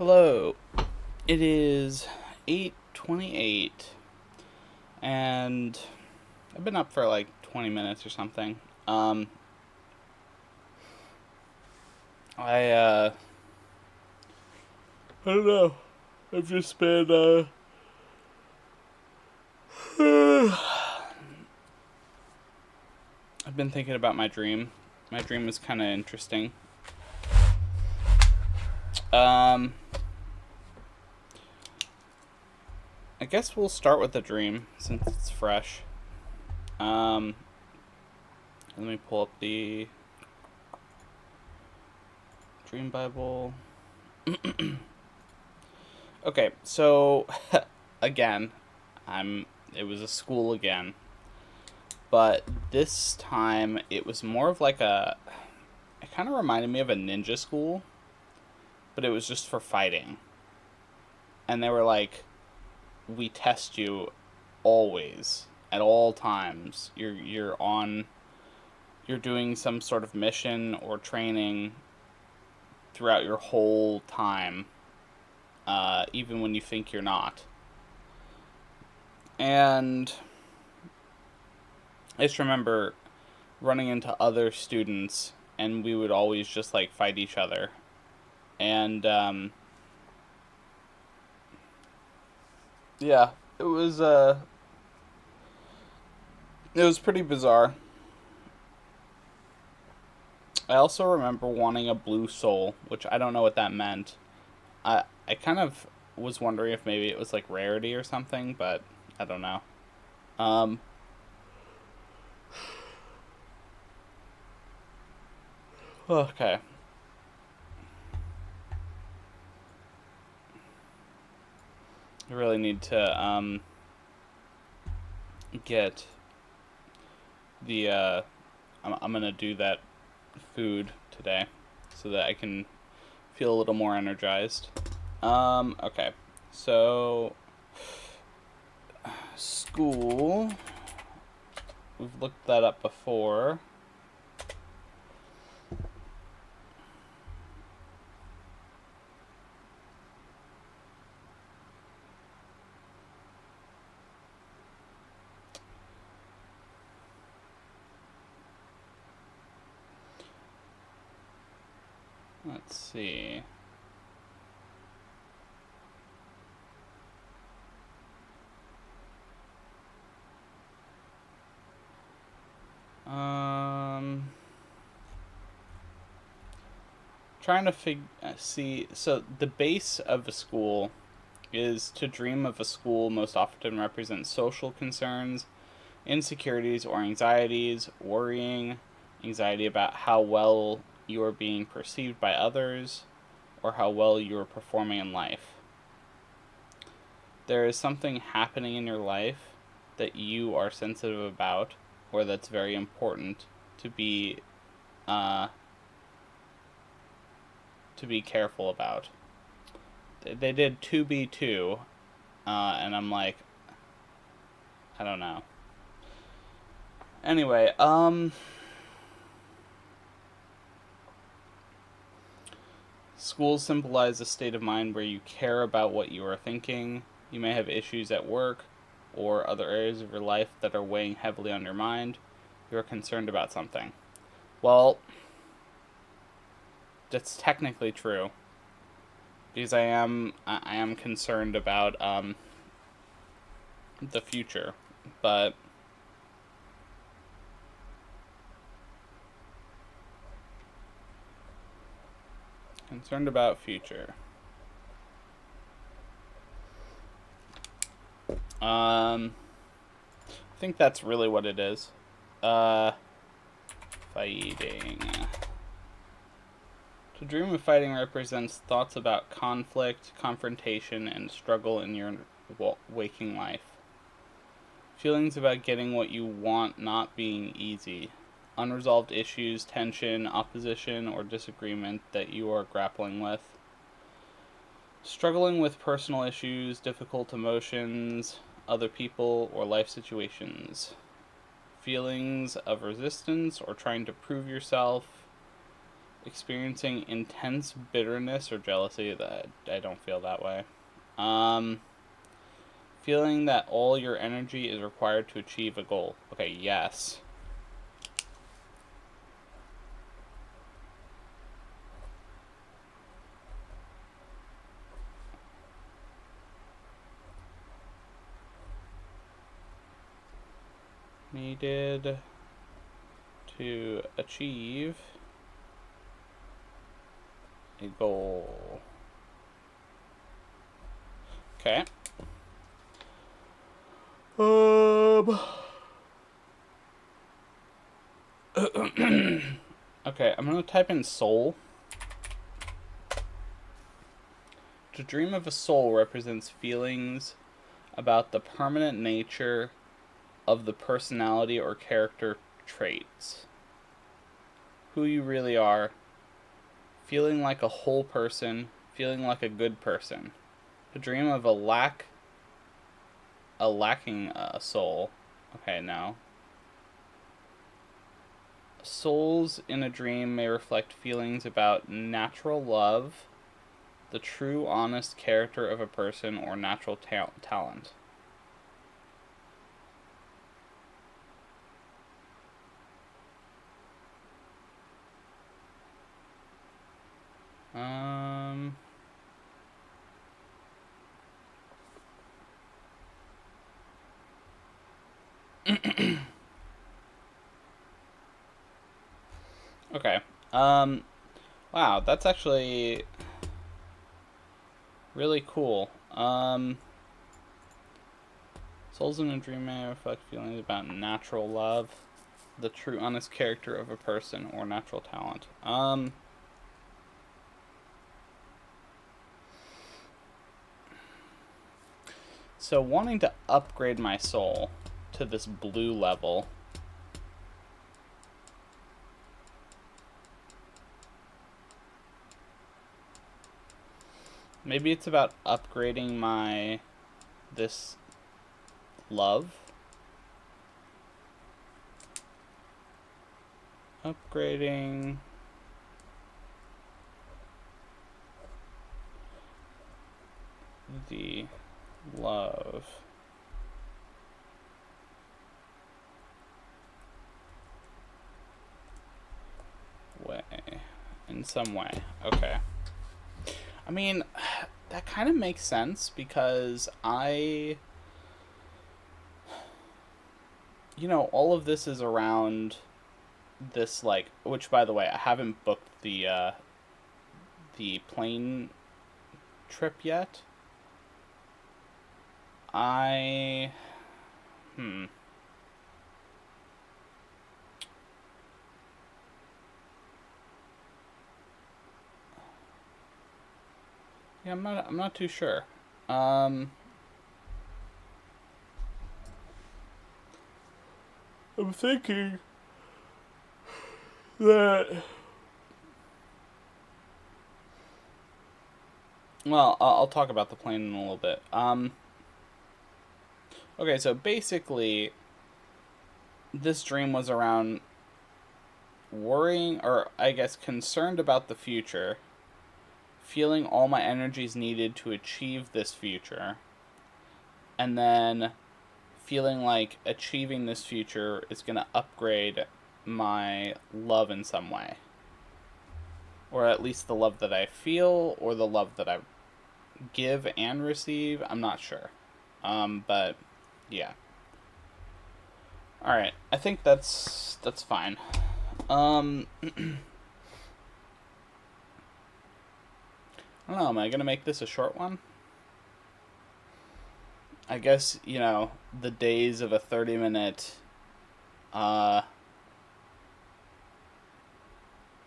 Hello. It is 8:28 and I've been up for like 20 minutes or something. Um I don't know. I've just been I've been thinking about my dream. My dream is kind of interesting. Um I guess we'll start with the dream since it's fresh. Um Let me pull up the Dream Bible. Okay, so again, it was a school again, but this time it was more of like it kind of reminded me of a ninja school, but it was just for fighting. And they were like, we test you always at all times. You're doing some sort of mission or training throughout your whole time, even when you think you're not. And I just remember running into other students, and we would always just like fight each other. And yeah, it was pretty bizarre. I also remember wanting a blue soul, which I don't know what that meant. I kind of was wondering if maybe it was like rarity or something, but I don't know. Um, okay. I really need to get the I'm gonna do that food today so that I can feel a little more energized. Okay. So school, we've looked that up before. Let's see. Um, Trying to see. So the base of a school is to dream of a school most often represents social concerns, insecurities or anxieties, worrying, anxiety about how well you are being perceived by others, or how well you are performing in life. There is something happening in your life that you are sensitive about, or that's very important to be uh, to be careful about. They did 2B2, and I'm like, I don't know. Anyway, schools symbolize a state of mind where you care about what you are thinking. You may have issues at work or other areas of your life that are weighing heavily on your mind. You are concerned about something. Well, that's technically true because I am concerned about the future, but concerned about future. I think that's really what it is. Uh, Fighting. To dream of fighting represents thoughts about conflict, confrontation, and struggle in your waking life. Feelings about getting what you want not being easy. Unresolved issues, tension, opposition, or disagreement that you are grappling with. Struggling with personal issues, difficult emotions, other people, or life situations. Feelings of resistance or trying to prove yourself. Experiencing intense bitterness or jealousy. That I don't feel that way. Um, Feeling that all your energy is required to achieve a goal. Okay, yes. Needed to achieve a goal. Okay. Okay, I'm gonna type in soul. To dream of a soul represents feelings about the permanent nature of the personality or character traits. Who you really are, feeling like a whole person, feeling like a good person. To dream of a lacking soul. Okay, no. Souls in a dream may reflect feelings about natural love, the true, honest character of a person, or natural talent. Um. Okay. Um. Wow, that's actually really cool. Souls in a dream may reflect feelings about natural love, the true, honest character of a person, or natural talent. So wanting to upgrade my soul to this blue level. Maybe it's about upgrading this love. Upgrading the love. Way. In some way. Okay. I mean, that kind of makes sense because all of this is around this, like, which, by the way, I haven't booked the plane trip yet. I hmm yeah, I'm not too sure. Um I'm thinking that, well, I'll talk about the plane in a little bit. Okay, so basically this dream was around worrying, or I guess concerned about the future, feeling all my energies needed to achieve this future, and then feeling like achieving this future is going to upgrade my love in some way. Or at least the love that I feel, or the love that I give and receive. I'm not sure. But yeah. All right. I think that's fine. I don't know. Am I gonna make this a short one? I guess the days of a 30-minute, uh,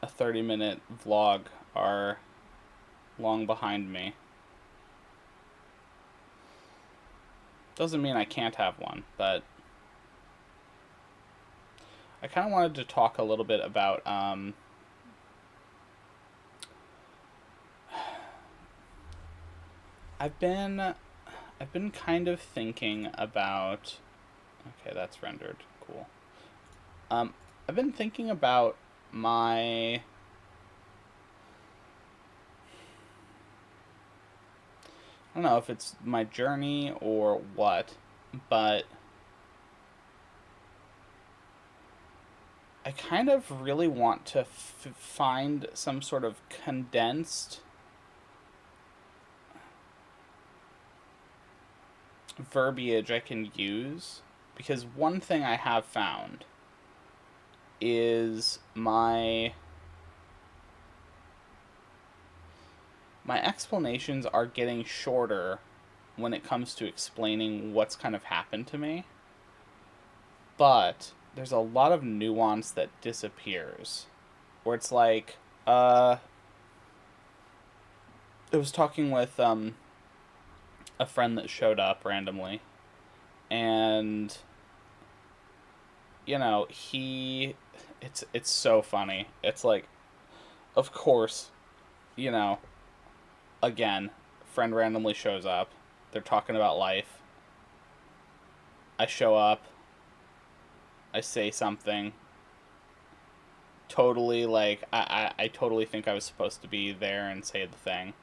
a 30-minute vlog are long behind me. Doesn't mean I can't have one, but I kind of wanted to talk a little bit about I've been kind of thinking about. Okay, that's rendered. Cool. I've been thinking about my I don't know if it's my journey or what, but I kind of really want to find some sort of condensed verbiage I can use, because one thing I have found is my explanations are getting shorter when it comes to explaining what's kind of happened to me, but there's a lot of nuance that disappears. Where it's like, I was talking with a friend that showed up randomly, and it's so funny. It's like, of course, you know, again, friend randomly shows up. They're talking about life. I show up. I say something. Totally, like, I totally think I was supposed to be there and say the thing.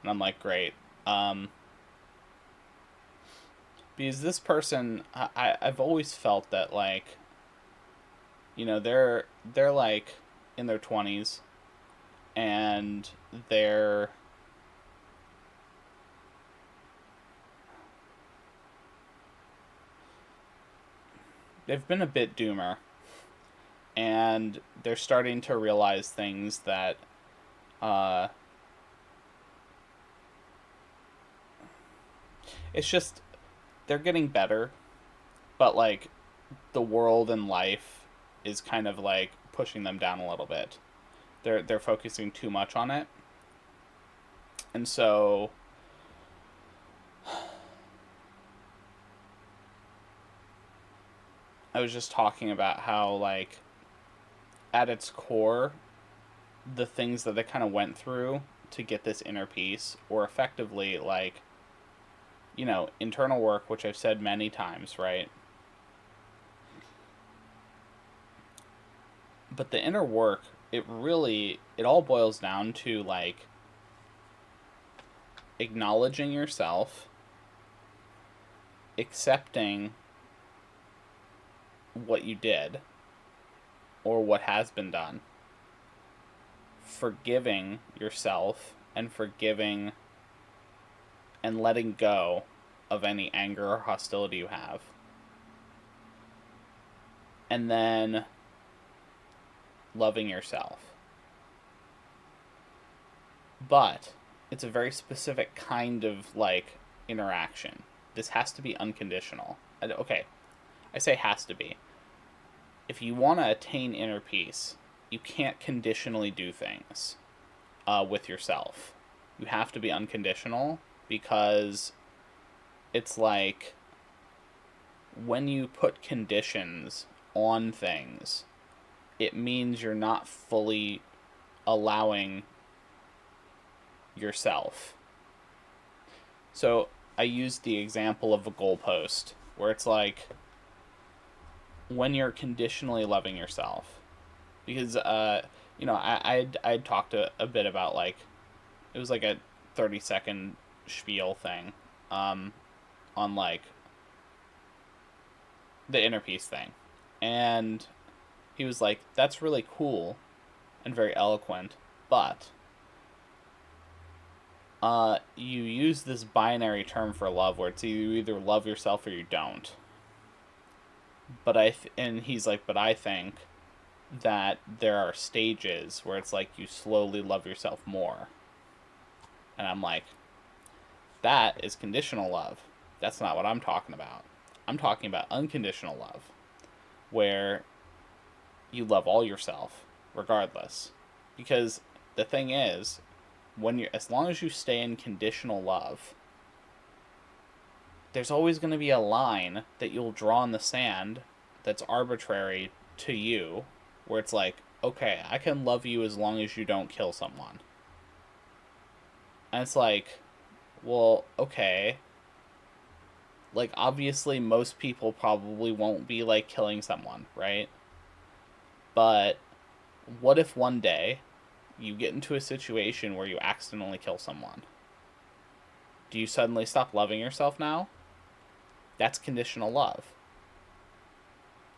And I'm like, great. Um, because this person, I've always felt that, like, they're like in their 20s, and they're they've been a bit doomer, and they're starting to realize things that uh it's just they're getting better, but like the world and life is kind of like pushing them down a little bit. They're focusing too much on it. And so I was just talking about how, like, at its core, the things that they kind of went through to get this inner peace, or effectively, like, internal work, which I've said many times, right? But the inner work, it all boils down to, like, acknowledging yourself, accepting what you did or what has been done, forgiving yourself, and forgiving and letting go of any anger or hostility you have. And then loving yourself. But it's a very specific kind of, like, interaction. This has to be unconditional. Okay, I say has to be. If you want to attain inner peace, you can't conditionally do things with yourself. You have to be unconditional, because it's like when you put conditions on things, it means you're not fully allowing yourself. So I used the example of a goalpost, where it's like when you're conditionally loving yourself, because I'd talked a bit about, like, it was like a 30-second spiel thing, um, on, like, the inner peace thing, and he was like, "That's really cool and very eloquent, but you use this binary term for love, where it's you either love yourself or you don't." And he's like, "But I think that there are stages where it's like you slowly love yourself more." And I'm like, that is conditional love. That's not what I'm talking about. I'm talking about unconditional love, where you love all yourself regardless. Because the thing is, as long as you stay in conditional love, there's always going to be a line that you'll draw in the sand that's arbitrary to you, where it's like, okay, I can love you as long as you don't kill someone. And it's like, well, okay. Like, obviously, most people probably won't be, like, killing someone, right? But what if one day you get into a situation where you accidentally kill someone? Do you suddenly stop loving yourself now? That's conditional love.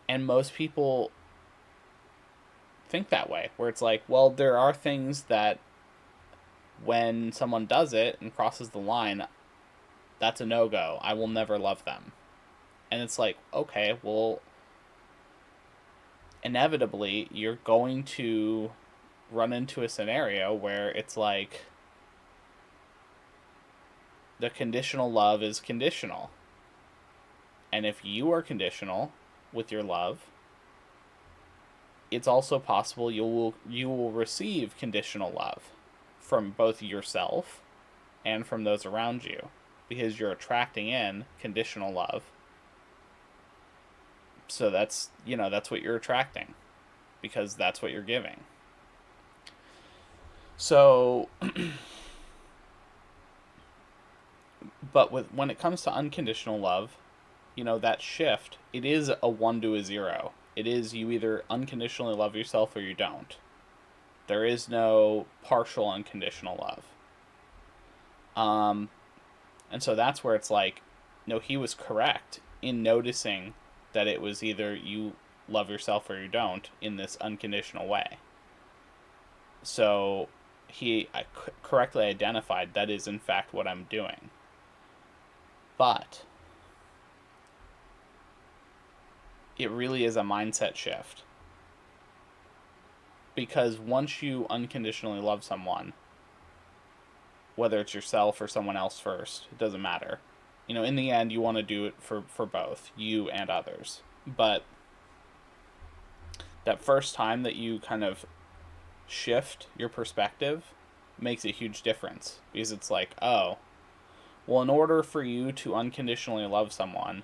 And most people think that way, where it's like, well, there are things that when someone does it and crosses the line, that's a no-go. I will never love them. And it's like, okay, well, inevitably, you're going to run into a scenario where it's like the conditional love is conditional. And if you are conditional with your love, it's also possible you will receive conditional love from both yourself and from those around you, because you're attracting in conditional love. So that's what you're attracting, because that's what you're giving. So but when it comes to unconditional love, that shift, it is a 1 to a 0. It is, you either unconditionally love yourself or you don't. There is no partial unconditional love. And so that's where it's like, no, he was correct in noticing that it was either you love yourself or you don't in this unconditional way. So he correctly identified that is in fact what I'm doing. But it really is a mindset shift. Because once you unconditionally love someone, whether it's yourself or someone else first, it doesn't matter. In the end, you want to do it for both, you and others. But that first time that you kind of shift your perspective makes a huge difference. Because it's like, oh, well, in order for you to unconditionally love someone,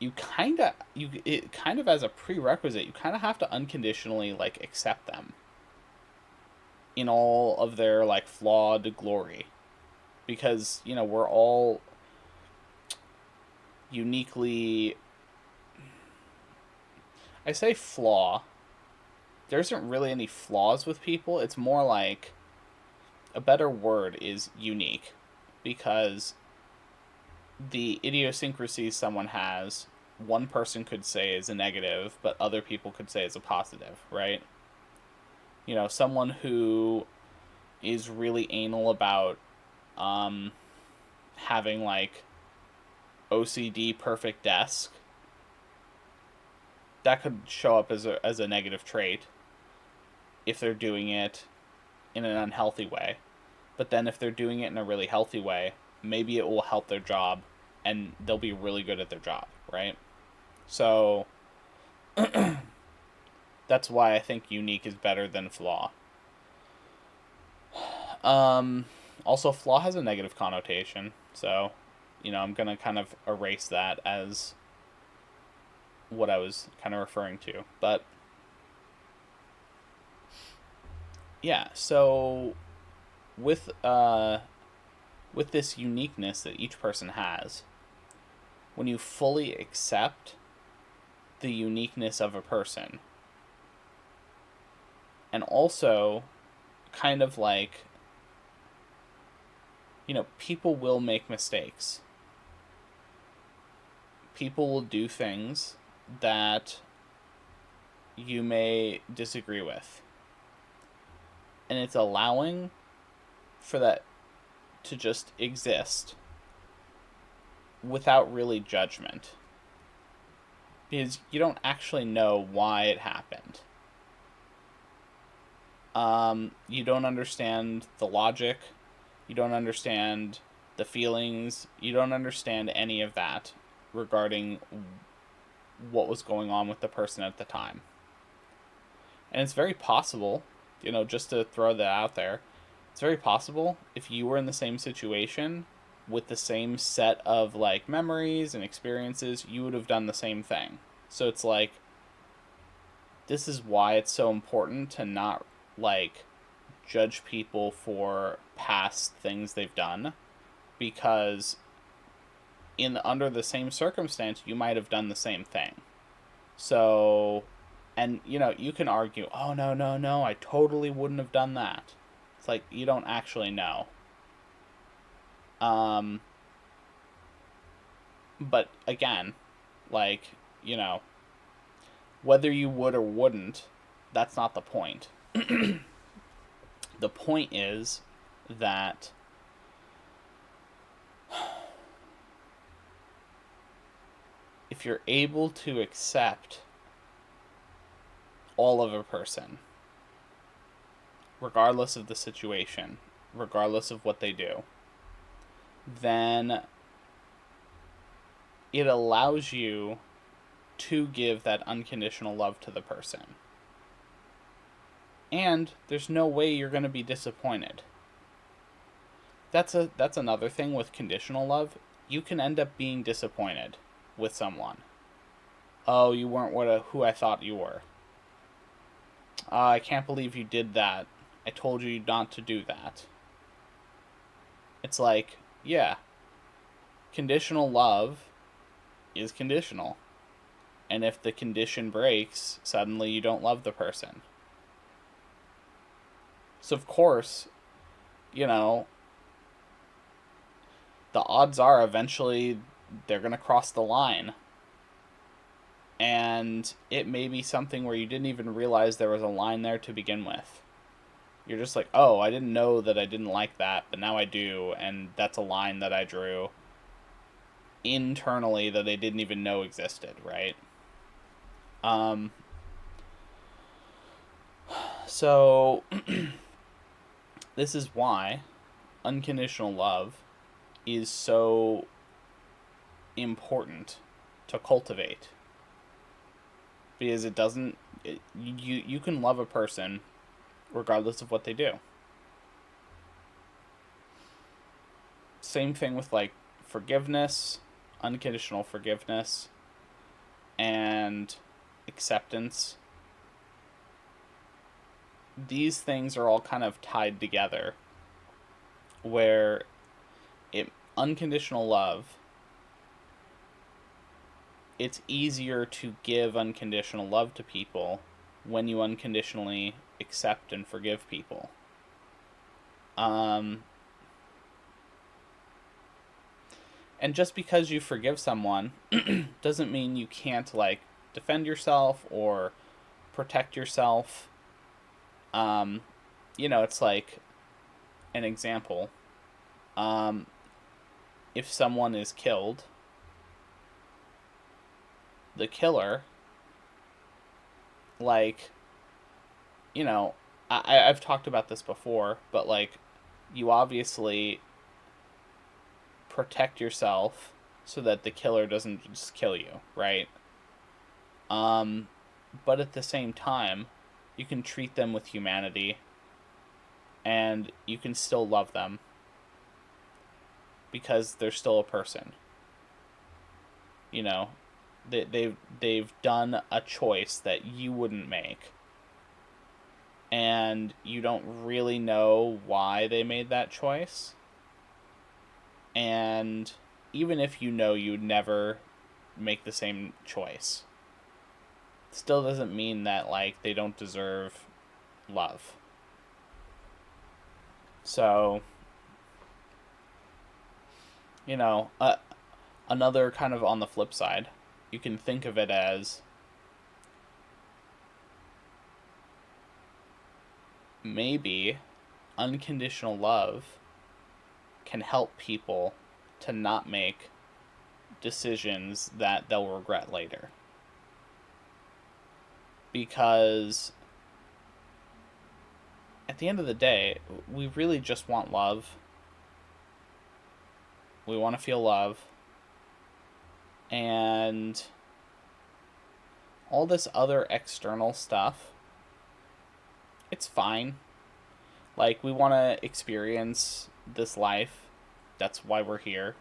it kind of as a prerequisite, you kind of have to unconditionally accept them in all of their flawed glory, because we're all uniquely, I say flaw, there isn't really any flaws with people. It's more like, a better word is unique, because the idiosyncrasies someone has, one person could say is a negative, but other people could say is a positive, right? Someone who is really anal about having OCD perfect desk, that could show up as a negative trait if they're doing it in an unhealthy way. But then if they're doing it in a really healthy way, maybe it will help their job and they'll be really good at their job, right? So that's why I think unique is better than flaw. Also, flaw has a negative connotation, so I'm gonna kind of erase that as what I was kind of referring to. But yeah, so with this uniqueness that each person has, when you fully accept the uniqueness of a person, and also kind of people will make mistakes. People will do things that you may disagree with. And it's allowing for that to just exist without really judgment. Because you don't actually know why it happened. You don't understand the logic. You don't understand the feelings. You don't understand any of that regarding what was going on with the person at the time. And it's very possible, just to throw that out there, it's very possible if you were in the same situation with the same set of memories and experiences, you would have done the same thing. So it's this is why it's so important to not judge people for past things they've done, because under the same circumstance you might have done the same thing. So, and you can argue, oh no, I totally wouldn't have done that. It's you don't actually know. Um, but again, like, you know, whether you would or wouldn't, that's not the point. The point is that if you're able to accept all of a person, regardless of the situation, regardless of what they do, then it allows you to give that unconditional love to the person. And there's no way you're going to be disappointed. That's another thing with conditional love. You can end up being disappointed with someone. Oh, you weren't who I thought you were. I can't believe you did that. I told you not to do that. It's like, yeah, conditional love is conditional. And if the condition breaks, suddenly you don't love the person. So, of course, you know, the odds are eventually they're going to cross the line. And it may be something where you didn't even realize there was a line there to begin with. You're just like, oh, I didn't know that I didn't like that, but now I do, and that's a line that I drew internally that they didn't even know existed, right? So this is why unconditional love is so important to cultivate, because you can love a person regardless of what they do. Same thing with like forgiveness, unconditional forgiveness, and acceptance. These things are all kind of tied together, where unconditional love, it's easier to give unconditional love to people when you unconditionally accept and forgive people. And just because you forgive someone doesn't mean you can't, like, defend yourself or protect yourself. It's like an example. If someone is killed, the killer, like, I've talked about this before, but, like, you obviously protect yourself so that the killer doesn't just kill you, right? But at the same time, you can treat them with humanity, and you can still love them because they're still a person. They've done a choice that you wouldn't make, and you don't really know why they made that choice. And even if you know you'd never make the same choice, it still doesn't mean that, like, they don't deserve love. So, another kind of on the flip side, you can think of it as maybe unconditional love can help people to not make decisions that they'll regret later. Because at the end of the day, we really just want love. We want to feel love. And all this other external stuff, it's fine. Like, we want to experience this life. That's why we're here.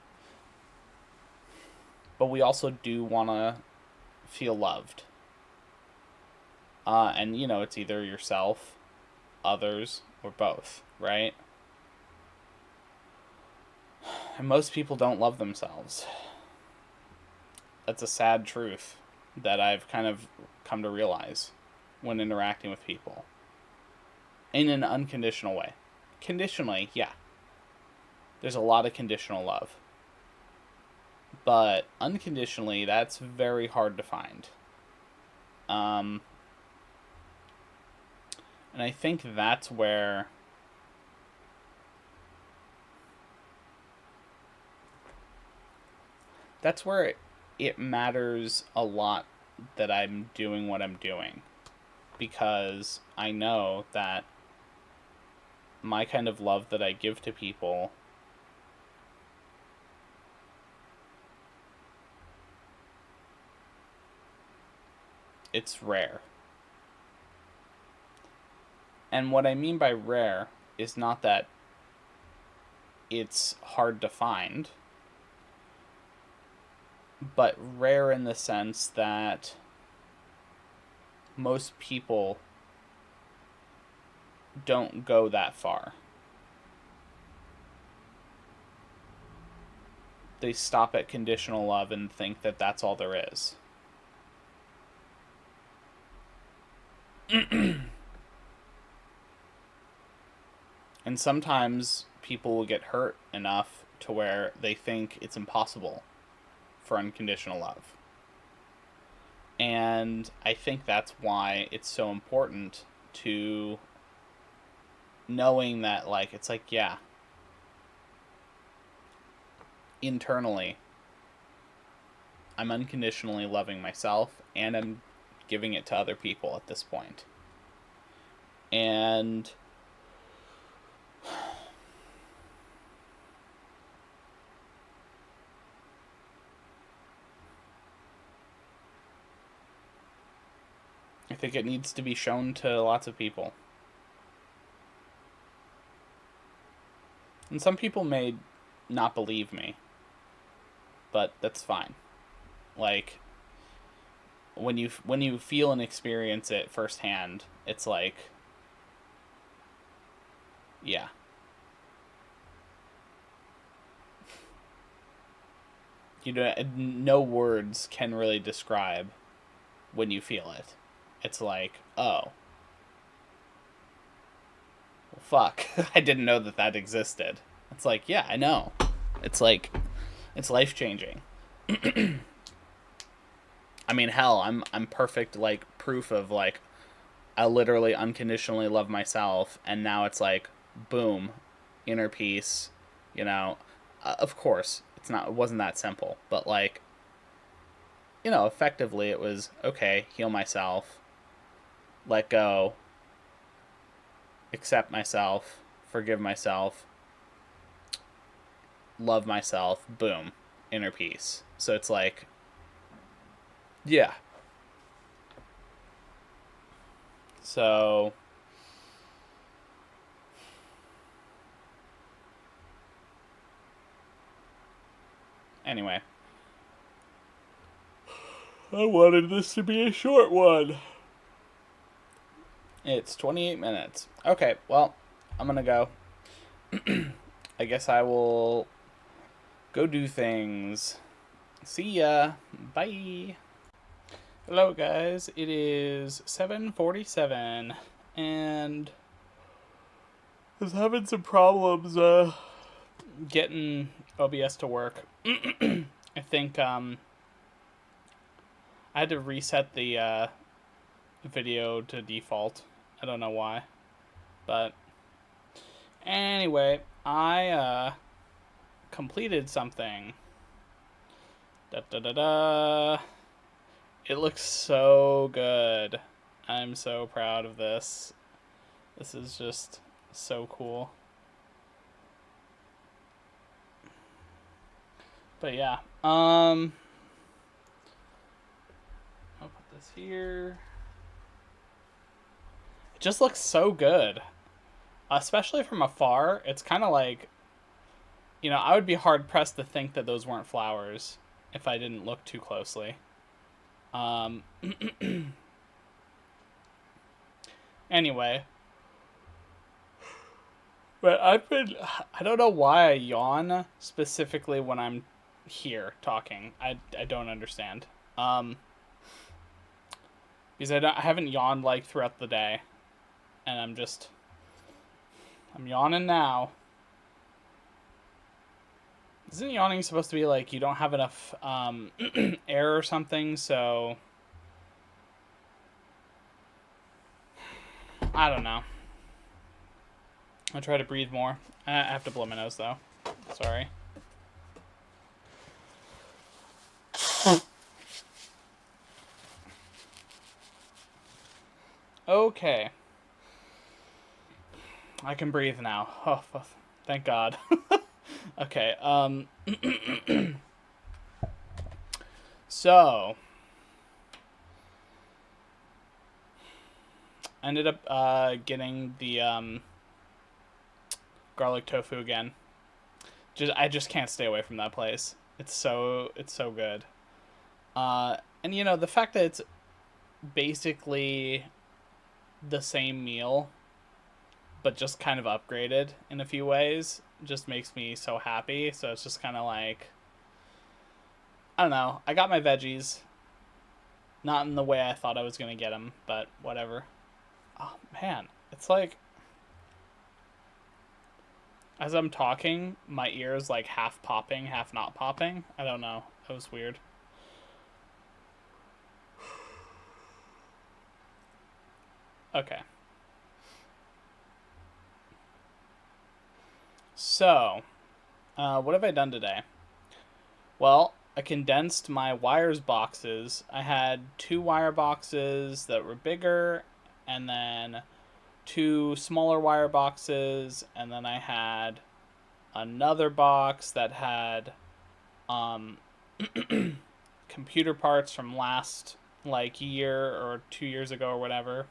But we also do want to feel loved. And, it's either yourself, others, or both, right? And most people don't love themselves. That's a sad truth that I've kind of come to realize when interacting with people. In an unconditional way. Conditionally, yeah. there's a lot of conditional love. But unconditionally, that's very hard to find. And I think that's where it matters a lot that I'm doing what I'm doing, because I know that my kind of love that I give to people it's rare. And what I mean by rare is not that it's hard to find, but rare in the sense that most people don't go that far. They stop at conditional love and think that that's all there is. And sometimes people will get hurt enough to where they think it's impossible for unconditional love. And I think that's why it's so important to knowing that, like, it's like, yeah, internally, I'm unconditionally loving myself and I'm giving it to other people at this point. And I think it needs to be shown to lots of people. And some people may not believe me, but that's fine. Like, when you feel and experience it firsthand, it's like, yeah. You know, no words can really describe when you feel it. It's like, oh, well, fuck, I didn't know that existed. It's like, yeah, I know. It's like, it's life changing. I mean, hell, I'm perfect, like, proof of, like, I literally unconditionally love myself, and now it's like, boom, inner peace. You know, of course, it wasn't that simple, but, like, you know, effectively it was okay. Heal myself, let go, accept myself, forgive myself, love myself. Boom, inner peace. So it's like, yeah. So anyway, I wanted this to be a short one. It's 28 minutes. Okay, well, I'm gonna go. I guess I will go do things. See ya. Bye. Hello, guys. It is 7:47, and I was having some problems getting OBS to work. I think I had to reset the video to default. I don't know why, but anyway, I completed something. Da da da da. It looks so good. I'm so proud of this. This is just so cool. But yeah, I'll put this here. It just looks so good. Especially from afar, it's kind of like, you know, I would be hard pressed to think that those weren't flowers if I didn't look too closely. Anyway, but I don't know why I yawn specifically when I'm here talking. I don't understand. Because I haven't yawned like throughout the day, and I'm yawning now. Isn't yawning supposed to be like you don't have enough air or something? So I don't know. I'll try to breathe more. I have to blow my nose though. Sorry. Okay. I can breathe now. Oh, thank God. Okay. So I ended up getting the garlic tofu again. I just can't stay away from that place. It's so good. And you know the fact that it's basically the same meal, but just kind of upgraded in a few ways, just makes me so happy. So it's just kind of like, I don't know. I got my veggies, not in the way I thought I was gonna get them, but whatever. Oh man, it's like as I'm talking, my ears like half popping, half not popping. I don't know. That was weird. Okay. So, what have I done today? Well, I condensed my wires boxes. I had 2 wire boxes that were bigger, and then 2 smaller wire boxes, and then I had another box that had um, computer parts from last like year or 2 years ago or whatever.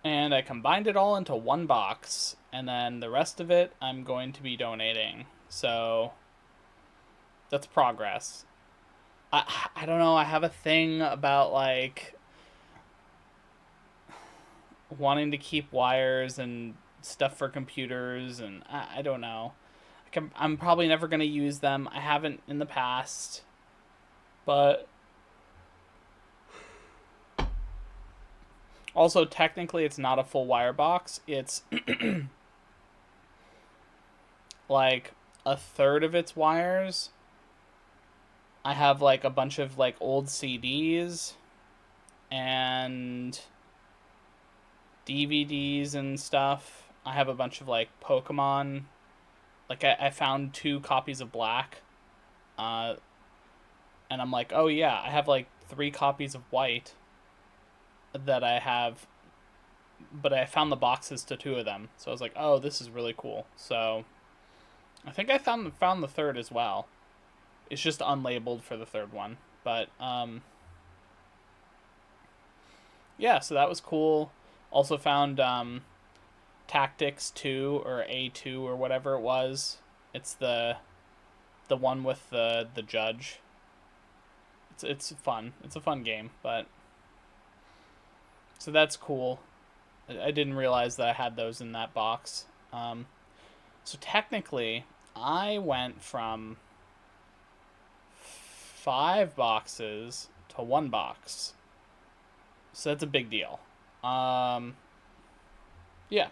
And I combined it all into one box, and then the rest of it I'm going to be donating. So that's progress. I don't know. I have a thing about like wanting to keep wires and stuff for computers, and I don't know. I'm probably never going to use them. I haven't in the past, but also technically it's not a full wire box. It's like a third of its wires. I have like a bunch of like old CDs and DVDs and stuff. I have a bunch of like Pokemon. Like I found 2 copies of Black, uh, and I'm like, oh yeah, I have like 3 copies of White that I have, but I found the boxes to 2 of them. So I was like, oh, this is really cool. So I think I found the third as well. It's just unlabeled for the third one, but yeah. So that was cool. Also found Tactics 2 or A2 or whatever it was. It's the one with the judge. It's fun. It's a fun game, but so that's cool. I didn't realize that I had those in that box. So technically, I went from 5 boxes to 1 box. So that's a big deal. Um, yeah,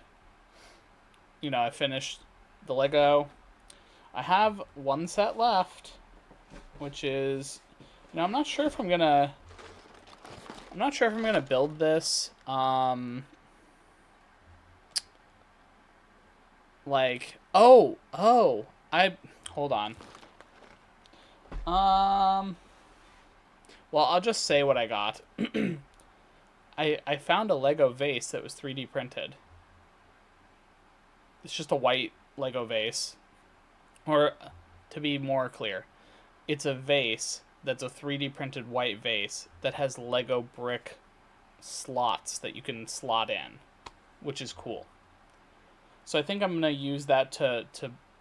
you know, I finished the Lego. I have 1 set left, which is, you know, I'm not sure if I'm gonna build this. Like, I hold on. Well, I'll just say what I got. I found a Lego vase that was 3D printed. It's just a white Lego vase. Or, to be more clear, it's a vase that's a 3D printed white vase that has Lego brick slots that you can slot in, which is cool. So I think I'm gonna use that to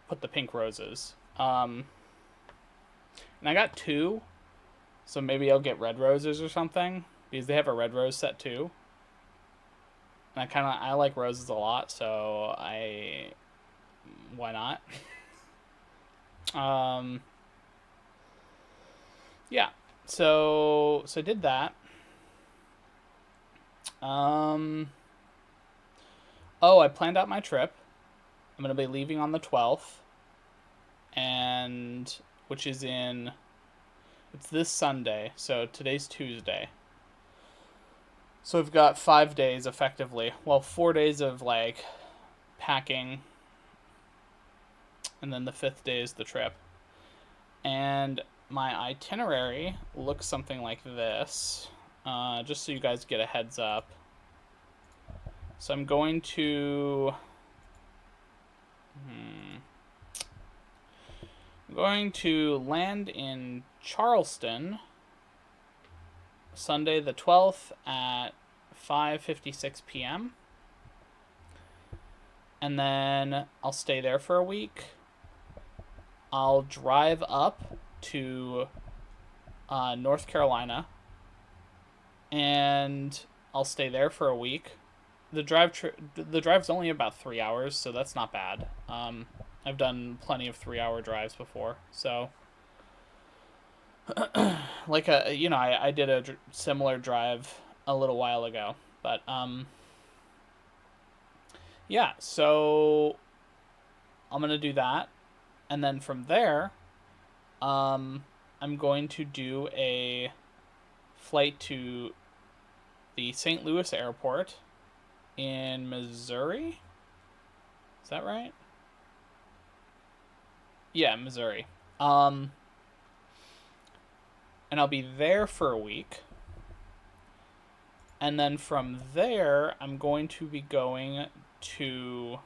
put the pink roses. And I got 2, so maybe I'll get red roses or something because they have a red rose set too. And I like roses a lot, so why not? um, yeah. So I did that. Oh, I planned out my trip. I'm gonna be leaving on the 12th. and which is it's this Sunday, so today's Tuesday. So we've got 5 days effectively. Well, 4 days of like packing, and then the fifth day is the trip. And my itinerary looks something like this, just so you guys get a heads up. So I'm going to. I'm going to land in Charleston Sunday the 12th at 5:56 p.m. And then I'll stay there for a week. I'll drive up to North Carolina, and I'll stay there for a week. The drive's only about 3 hours, so that's not bad. I've done plenty of 3-hour drives before, so like I did a similar drive a little while ago, but yeah, so I'm gonna do that, and then from there, I'm going to do a flight to the St. Louis airport in Missouri. Is that right? Yeah, Missouri. And I'll be there for a week. And then from there, I'm going to be going to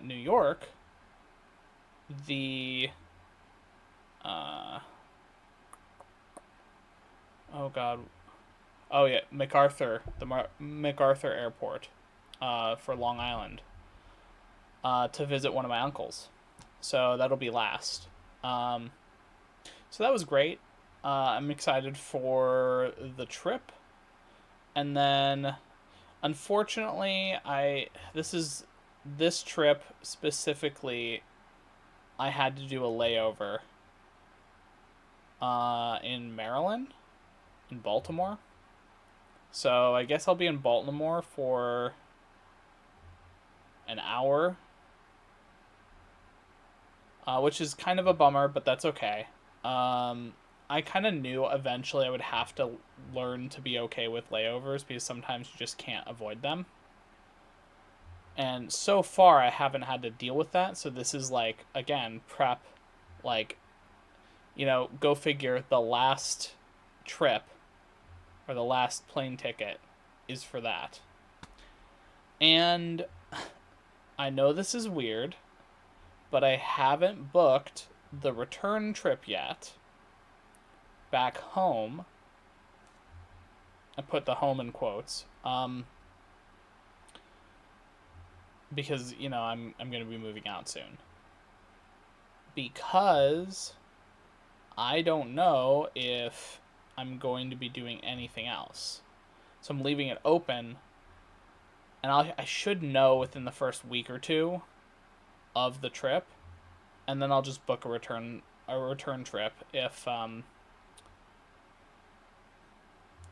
New York. The oh god, oh yeah, MacArthur, the MacArthur Airport, for Long Island, to visit one of my uncles. So that'll be last. So that was great. I'm excited for the trip, and then, unfortunately, this trip specifically, I had to do a layover in Maryland, in Baltimore. So I guess I'll be in Baltimore for an hour, which is kind of a bummer, but that's okay. I kind of knew eventually I would have to learn to be okay with layovers, because sometimes you just can't avoid them. And so far, I haven't had to deal with that. So this is like, again, prep, like, go figure, the last trip or the last plane ticket is for that. And I know this is weird, but I haven't booked the return trip yet back home. I put the home in quotes. Because, I'm going to be moving out soon. Because I don't know if I'm going to be doing anything else. So I'm leaving it open, and I should know within the first week or two of the trip, and then I'll just book a return trip if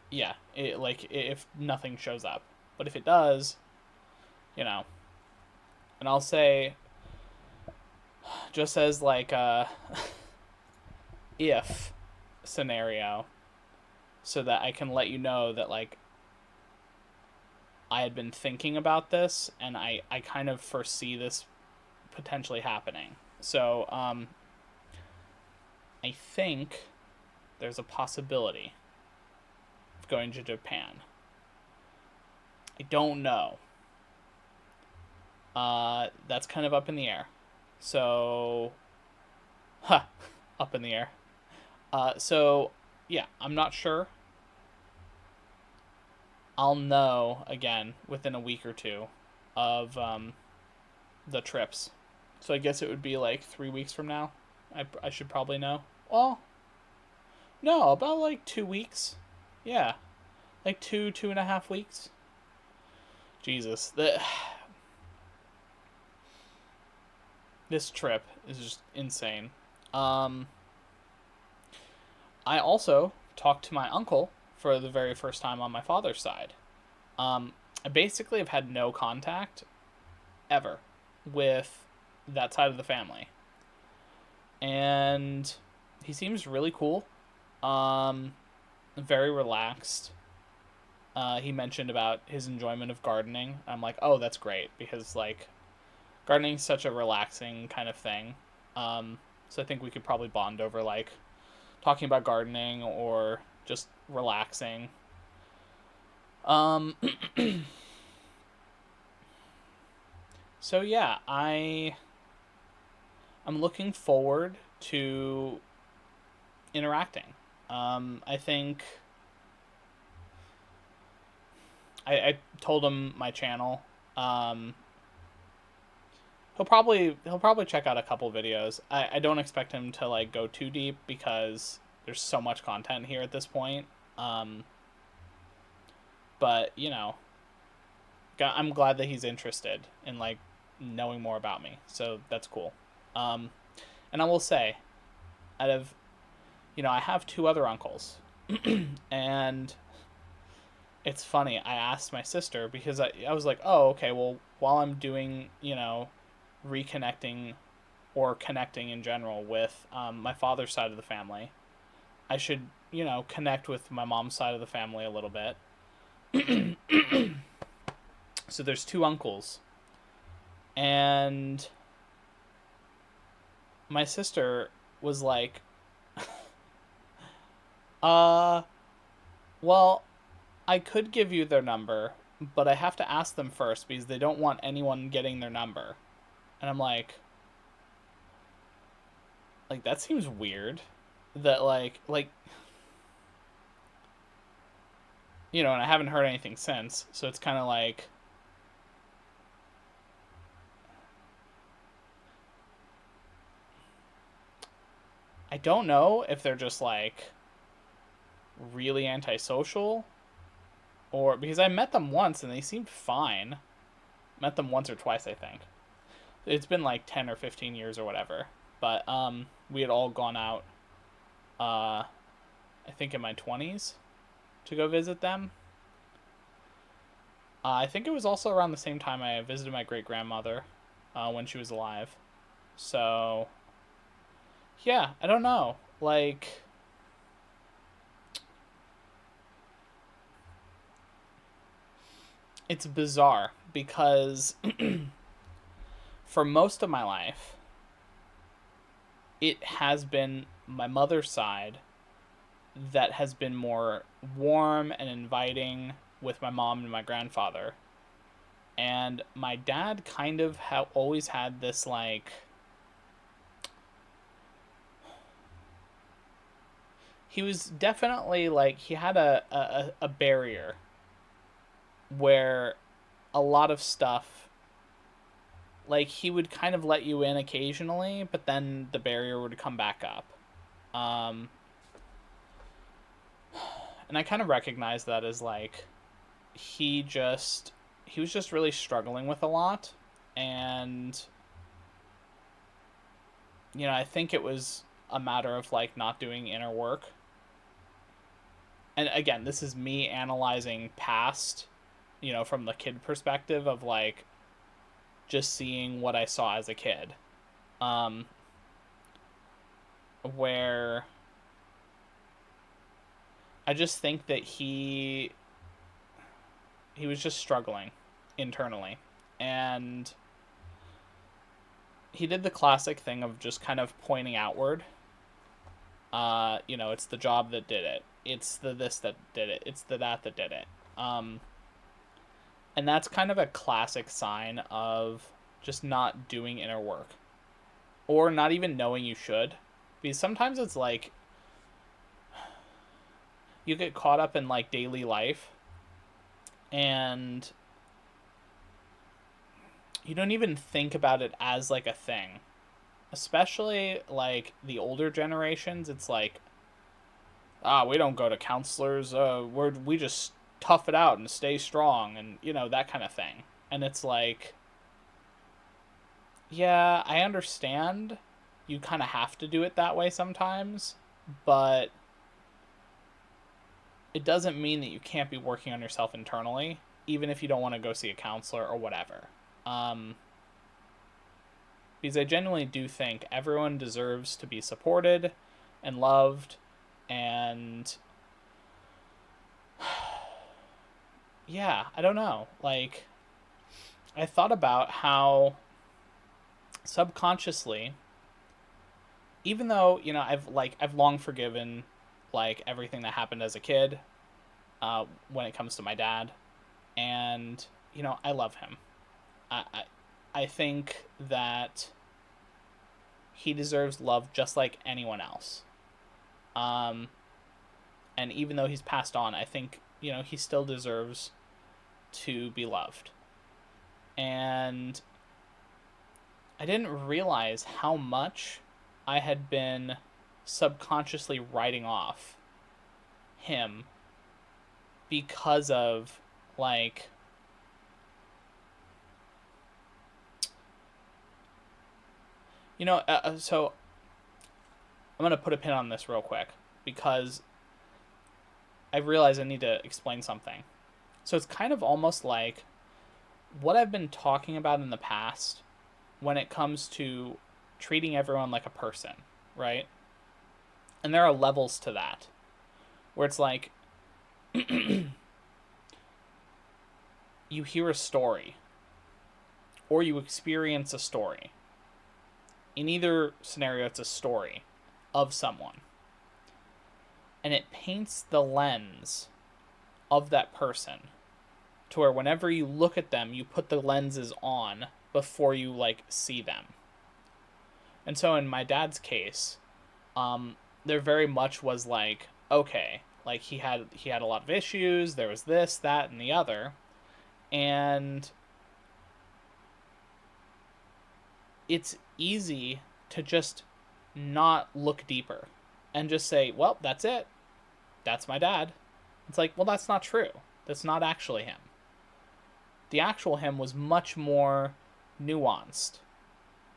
if nothing shows up. But if it does, and I'll say, just as like a if scenario, so that I can let you know that, like, I had been thinking about this, and I kind of foresee this potentially happening. So I think there's a possibility of going to Japan. I don't know. That's kind of up in the air. So, up in the air. So, yeah, I'm not sure. I'll know, again, within a week or two of the trips. So I guess it would be like 3 weeks from now. I should probably know. Well, no, about like 2 weeks. Yeah, like 2.5 weeks. Jesus, this trip is just insane. I also talked to my uncle for the very first time on my father's side. I basically have had no contact ever with that side of the family. and he seems really cool. Um, Very relaxed. He mentioned about his enjoyment of gardening. I'm like, oh, that's great because like gardening is such a relaxing kind of thing. Um, so I think we could probably bond over like talking about gardening or just relaxing. Um, so yeah, I'm looking forward to interacting. I think I told him my channel. Um, he'll probably check out a couple videos. I don't expect him to like go too deep because there's so much content here at this point. Um, but you know, I'm glad that he's interested in like knowing more about me. So that's cool. Um, and I will say, out of I have two other uncles, and it's funny. I asked my sister because I was like, oh, okay, well, while I'm doing, reconnecting or connecting in general with my father's side of the family, I should, connect with my mom's side of the family a little bit. So there's two uncles, and my sister was like, uh, well, I could give you their number, but I have to ask them first because they don't want anyone getting their number. And I'm like that seems weird. That and I haven't heard anything since, so it's kind of like I don't know if they're just like really antisocial or because I met them once and they seemed fine. Met them once or twice, I think. It's been like 10 or 15 years or whatever. But we had all gone out I think in my 20s to go visit them. I think it was also around the same time I visited my great grandmother when she was alive. So, yeah, I don't know. Like, it's bizarre because for most of my life, it has been my mother's side that has been more warm and inviting with my mom and my grandfather. And my dad kind of always had this like he was definitely like he had a barrier where a lot of stuff like he would kind of let you in occasionally, but then the barrier would come back up. Um, and I kind of recognize that as like he just he was just really struggling with a lot, and I think it was a matter of like not doing inner work. And again, this is me analyzing past, from the kid perspective of like just seeing what I saw as a kid. Um, where I just think that he was just struggling internally. And he did the classic thing of just kind of pointing outward. It's the job that did it. It's the this that did it. It's the that did it. Um, and that's kind of a classic sign of just not doing inner work or not even knowing you should. Because sometimes it's like you get caught up in like daily life and you don't even think about it as like a thing. Especially like the older generations, it's like, we don't go to counselors. We just tough it out and stay strong, and that kind of thing. And it's like, yeah, I understand. You kind of have to do it that way sometimes, but it doesn't mean that you can't be working on yourself internally, even if you don't want to go see a counselor or whatever. Um, because I genuinely do think everyone deserves to be supported and loved. And yeah, I don't know. Like, I thought about how subconsciously, even though, I've long forgiven like everything that happened as a kid, when it comes to my dad, and I love him. I think that he deserves love just like anyone else. Um, and even though he's passed on, I think he still deserves to be loved. And I didn't realize how much I had been subconsciously writing off him because of, like, so I'm going to put a pin on this real quick because I realize I need to explain something. So it's kind of almost like what I've been talking about in the past when it comes to treating everyone like a person, right? And there are levels to that where it's like you hear a story or you experience a story. In either scenario, it's a story of someone. And it paints the lens of that person to where whenever you look at them, you put the lenses on before you, like, see them. And so in my dad's case, there very much was like, okay, like he had a lot of issues, there was this, that, and the other. And it's easy to just not look deeper and just say, well, that's it. That's my dad. It's like, well, that's not true. That's not actually him. The actual him was much more nuanced.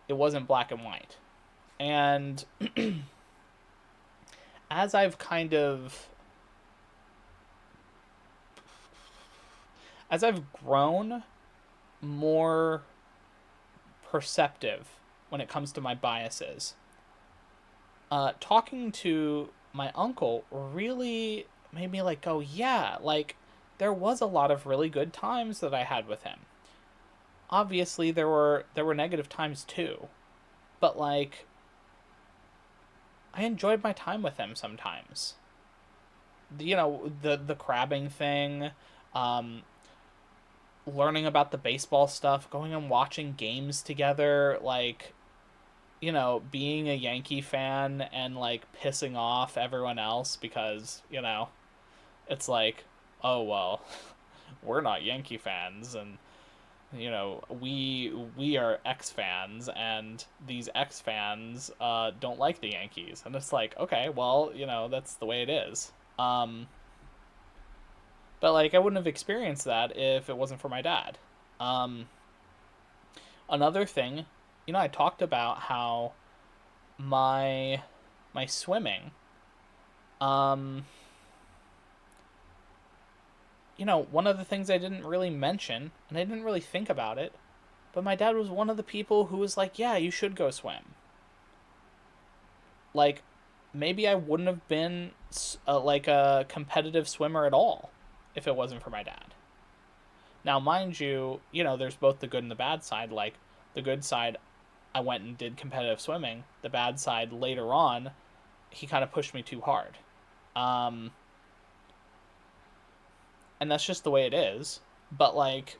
It wasn't black and white. And as I've kind of as I've grown more perceptive when it comes to my biases, talking to my uncle really made me like go, yeah, like there was a lot of really good times that I had with him. Obviously, there were negative times too, but like I enjoyed my time with him sometimes. The crabbing thing, um, learning about the baseball stuff, going and watching games together, like being a Yankee fan and like pissing off everyone else because, it's like, oh well, we're not Yankee fans and we are X fans and these X fans don't like the Yankees. And it's like, okay, well, that's the way it is. But like I wouldn't have experienced that if it wasn't for my dad. Um, Another thing, I talked about how my my swimming, um, one of the things I didn't really mention and I didn't really think about it, but my dad was one of the people who was like, "Yeah, you should go swim." Like maybe I wouldn't have been like a competitive swimmer at all if it wasn't for my dad. Now, mind you, there's both the good and the bad side. Like the good side, I went and did competitive swimming. The bad side, later on, he kind of pushed me too hard. Um, and that's just the way it is. But like,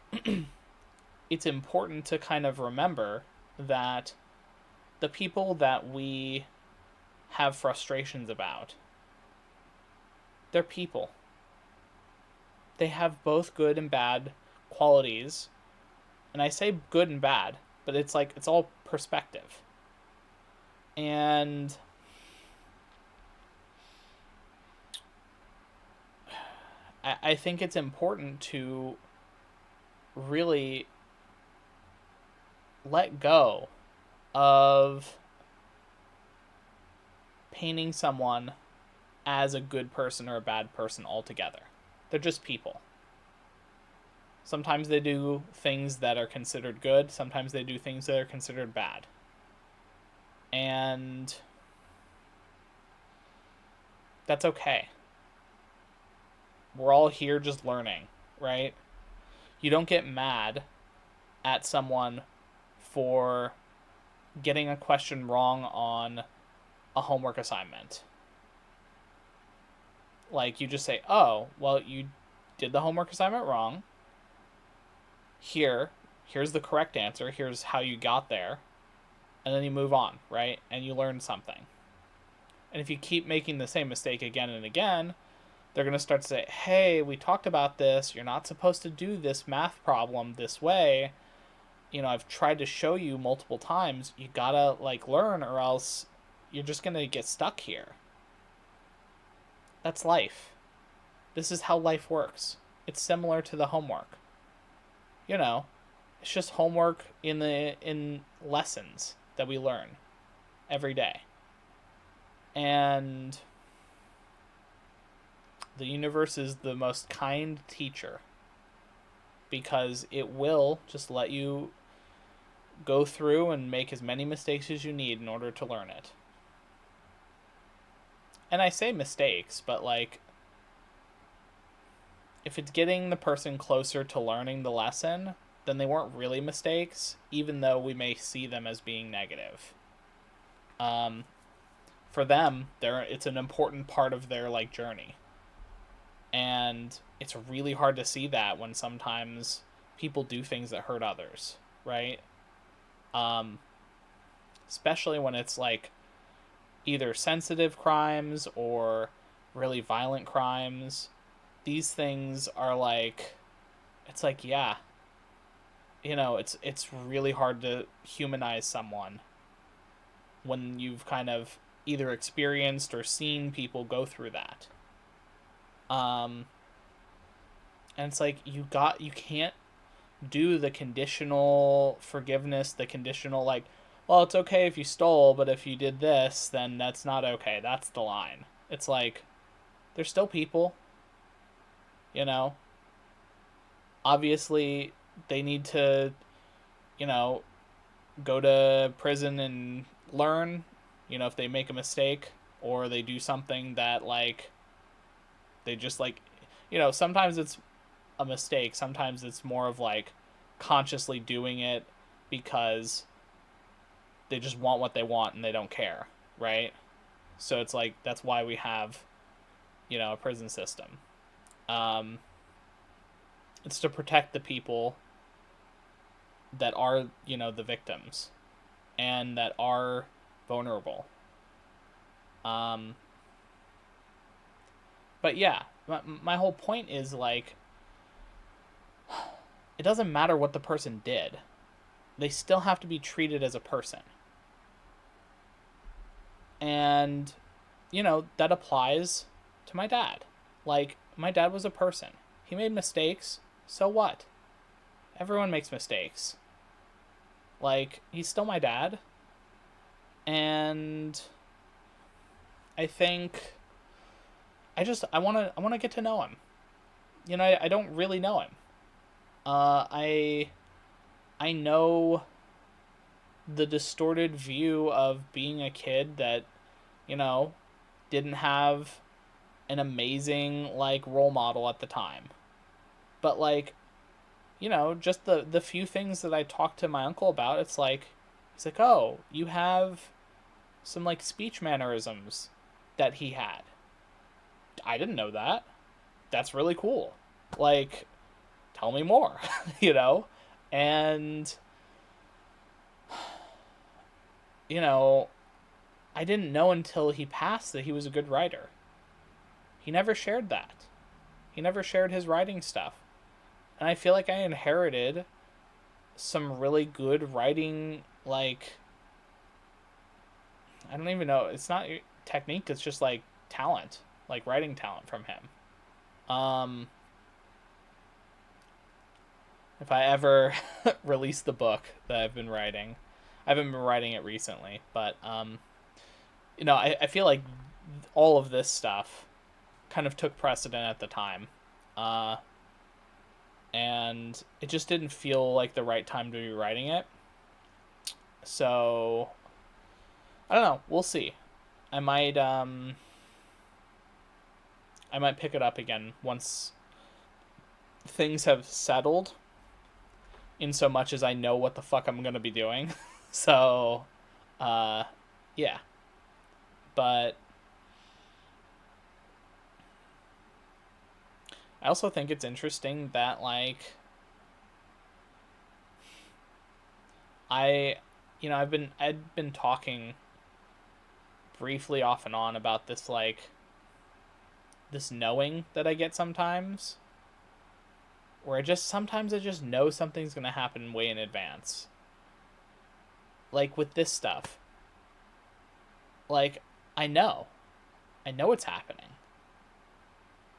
it's important to kind of remember that the people that we have frustrations about, they're people. They have both good and bad qualities. And I say good and bad, but it's like it's all perspective. And I think it's important to really let go of painting someone as a good person or a bad person altogether. They're just people. Sometimes they do things that are considered good, sometimes they do things that are considered bad. And that's okay. We're all here just learning, right? You don't get mad at someone for getting a question wrong on a homework assignment. Like, you just say, oh, well, you did the homework assignment wrong. Here's the correct answer. Here's how you got there. And then you move on, right? And you learn something. And if you keep making the same mistake again and again, they're going to start to say, hey, we talked about this. You're not supposed to do this math problem this way. I've tried to show you multiple times. You gotta, learn, or else you're just going to get stuck here. That's life. This is how life works. It's similar to the homework. It's just homework in lessons that we learn every day. And the universe is the most kind teacher, because it will just let you go through and make as many mistakes as you need in order to learn it. And I say mistakes, but if it's getting the person closer to learning the lesson, then they weren't really mistakes, even though we may see them as being negative. For them, it's an important part of their journey. And it's really hard to see that when sometimes people do things that hurt others, right? Especially when it's either sensitive crimes or really violent crimes. These things are it's yeah, it's really hard to humanize someone when you've kind of either experienced or seen people go through that. And it's you can't do the conditional forgiveness, the conditional well, it's okay if you stole, but if you did this, then that's not okay. That's the line. It's they're still people, Obviously, they need to, go to prison and learn, if they make a mistake or they do something that they just sometimes it's a mistake. Sometimes it's more of consciously doing it because they just want what they want and they don't care, right? So it's that's why we have, a prison system. It's to protect the people that are, the victims and that are vulnerable. But yeah, my whole point is it doesn't matter what the person did. They still have to be treated as a person. And, that applies to my dad. My dad was a person. He made mistakes. So what? Everyone makes mistakes. He's still my dad. And I think I want to get to know him. I don't really know him. I know the distorted view of being a kid that, didn't have an amazing role model at the time. But just the few things that I talked to my uncle about, it's he's oh, you have some speech mannerisms that he had. I didn't know that. That's really cool. Tell me more, And I didn't know until he passed that he was a good writer. He never shared that. He never shared his writing stuff. And I feel I inherited some really good writing, I don't even know, it's not technique, it's just talent, writing talent from him. If I ever release the book that I've been writing, I haven't been writing it recently, but I feel all of this stuff kind of took precedent at the time. And it just didn't feel like the right time to be writing it. So I don't know. We'll see. I might I might pick it up again once things have settled, in so much as I know what the fuck I'm gonna be doing. So, uh, yeah. But I also think it's interesting that like I, I'd been talking briefly off and on about this like this knowing that I get sometimes, where I just know something's gonna happen way in advance. Like with this stuff, like I know, I know it's happening.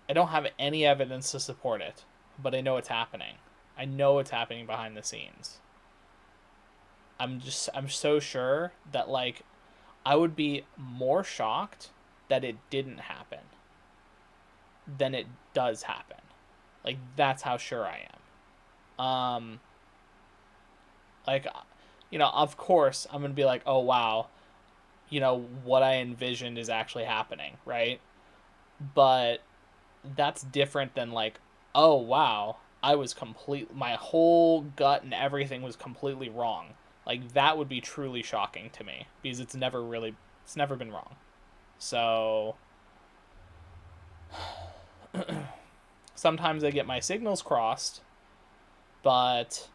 I don't have any evidence to support it, but I know it's happening. I know it's happening behind the scenes. I'm so sure that like I would be more shocked that it didn't happen than it does happen. Like that's how sure I am. Like of course I'm going to be like, "Oh wow, what I envisioned is actually happening," right? But that's different than like, "Oh wow, my whole gut and everything was completely wrong." Like that would be truly shocking to me because it's never been wrong. So sometimes I get my signals crossed, but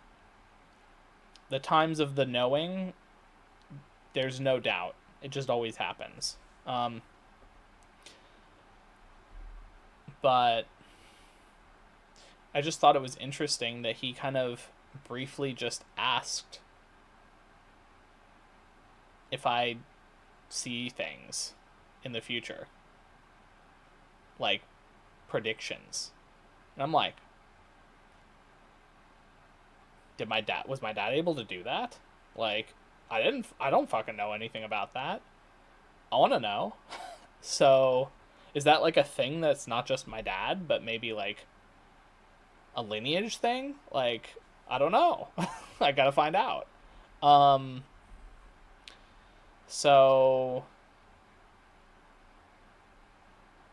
the times of the knowing, there's no doubt. It just always happens. Um, but I just thought it was interesting that he kind of briefly just asked if I see things in the future, like predictions. And I'm like, was my dad able to do that? Like, I don't fucking know anything about that. I want to know. So, is that like a thing that's not just my dad, but maybe like a lineage thing? Like, I don't know. I gotta find out. Um, so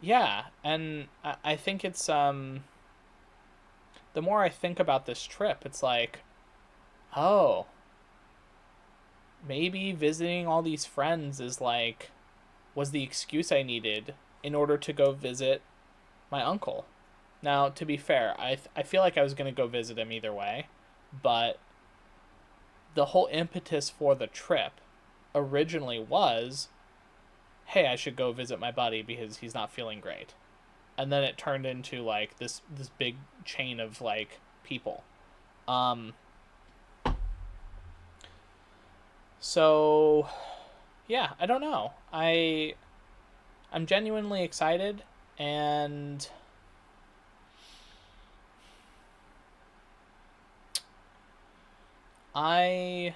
yeah, and I think it's the more I think about this trip, it's like, oh, maybe visiting all these friends is like was the excuse I needed in order to go visit my uncle. Now, to be fair, I feel like I was going to go visit him either way, but the whole impetus for the trip originally was, hey, I should go visit my buddy because he's not feeling great. And then it turned into like this big chain of like people. Um so yeah, I don't know. I'm genuinely excited, and I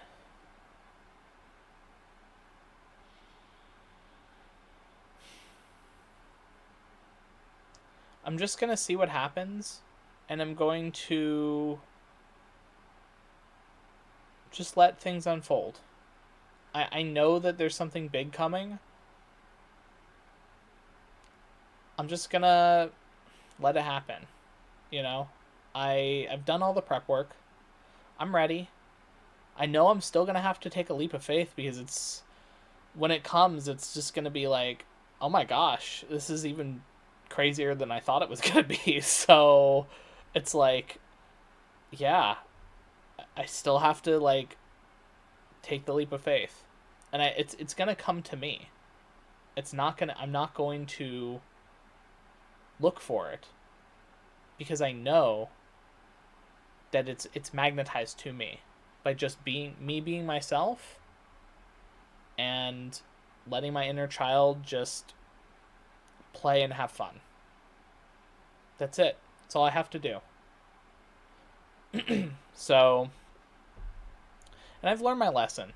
I'm just going to see what happens, and I'm going to just let things unfold. I know that there's something big coming. I'm just going to let it happen, you know? I've done all the prep work. I'm ready. I know I'm still going to have to take a leap of faith because it's when it comes, it's just going to be like, "Oh my gosh, this is even crazier than I thought it was going to be." So, it's like, yeah, I still have to like take the leap of faith. And it's going to come to me. I'm not going to look for it because I know that it's magnetized to me by just being myself and letting my inner child just play and have fun. That's it. That's all I have to do. So, and I've learned my lesson.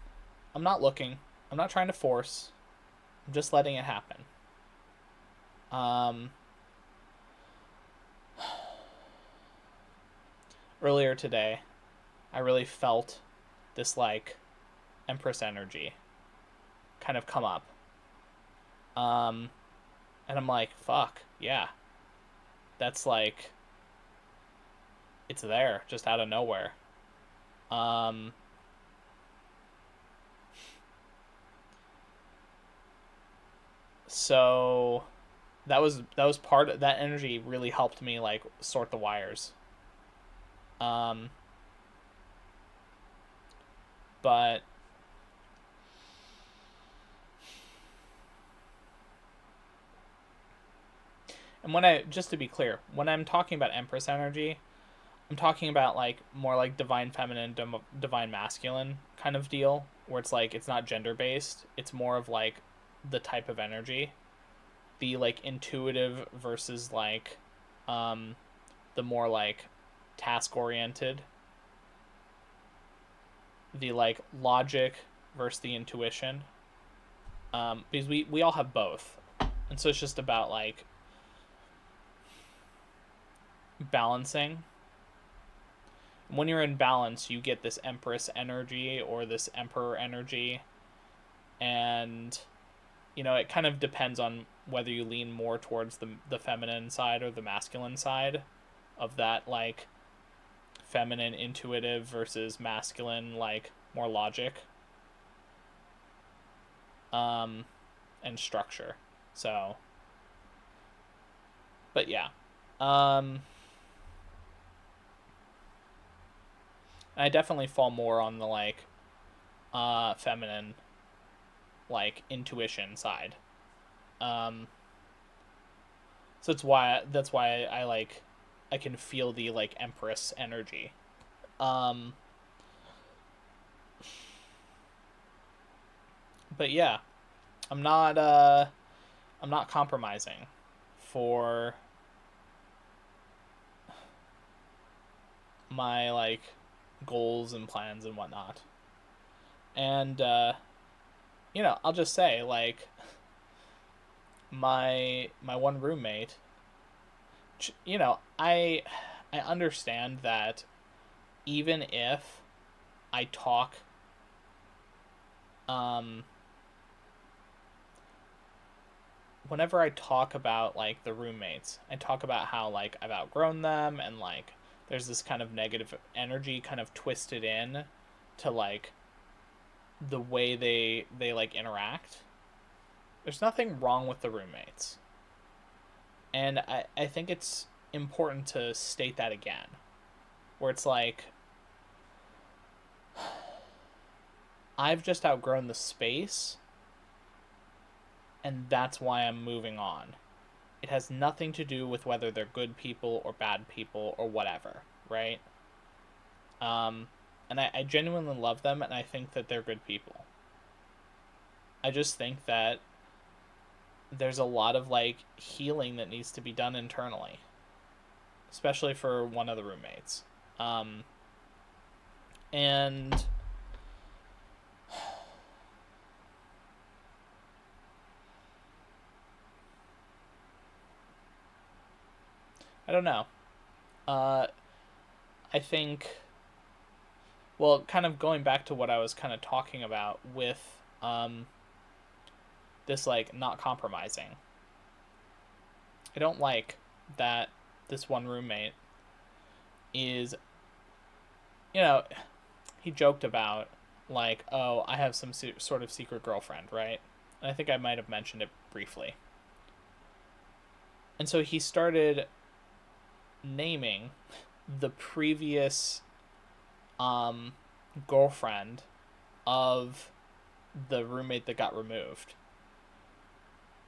I'm not looking. I'm not trying to force. I'm just letting it happen. Um, Earlier today, I really felt this like Empress energy. kind of come up. Um, and I'm like, fuck, yeah. That's like, it's there, just out of nowhere. Um, so that was part of that energy really helped me like sort the wires. Um, but and when I just to be clear, when I'm talking about Empress energy, I'm talking about like more like divine feminine, divine masculine kind of deal, where it's like it's not gender based. It's more of like the type of energy, the like intuitive versus like um, the more like task oriented, the like logic versus the intuition. Because we all have both, and so it's just about like balancing. When you're in balance, you get this Empress energy or this Emperor energy, and it kind of depends on whether you lean more towards the feminine side or the masculine side of that, like feminine intuitive versus masculine like more logic um and structure. So, but yeah. Um I definitely fall more on the like feminine like intuition side. Um so that's why I like I can feel the like Empress energy. Um but yeah, I'm not I'm not compromising for my like goals and plans and whatnot. And I'll just say like my one roommate, I understand that even if I talk um whenever I talk about like the roommates, I talk about how like I've outgrown them and like there's this kind of negative energy kind of twisted in to like the way they like interact. There's nothing wrong with the roommates. And I think it's important to state that again. Where it's like I've just outgrown the space and that's why I'm moving on. It has nothing to do with whether they're good people or bad people or whatever, right? Um, and I genuinely love them, and I think that they're good people. I just think that there's a lot of like healing that needs to be done internally, especially for one of the roommates. Um, and I don't know. Uh, I think, well, kind of going back to what I was kind of talking about with this like not compromising. I don't like that this one roommate is, you know, he joked about like, oh, I have some sort of secret girlfriend, right? And I think I might have mentioned it briefly. And so he started naming the previous um, girlfriend of the roommate that got removed.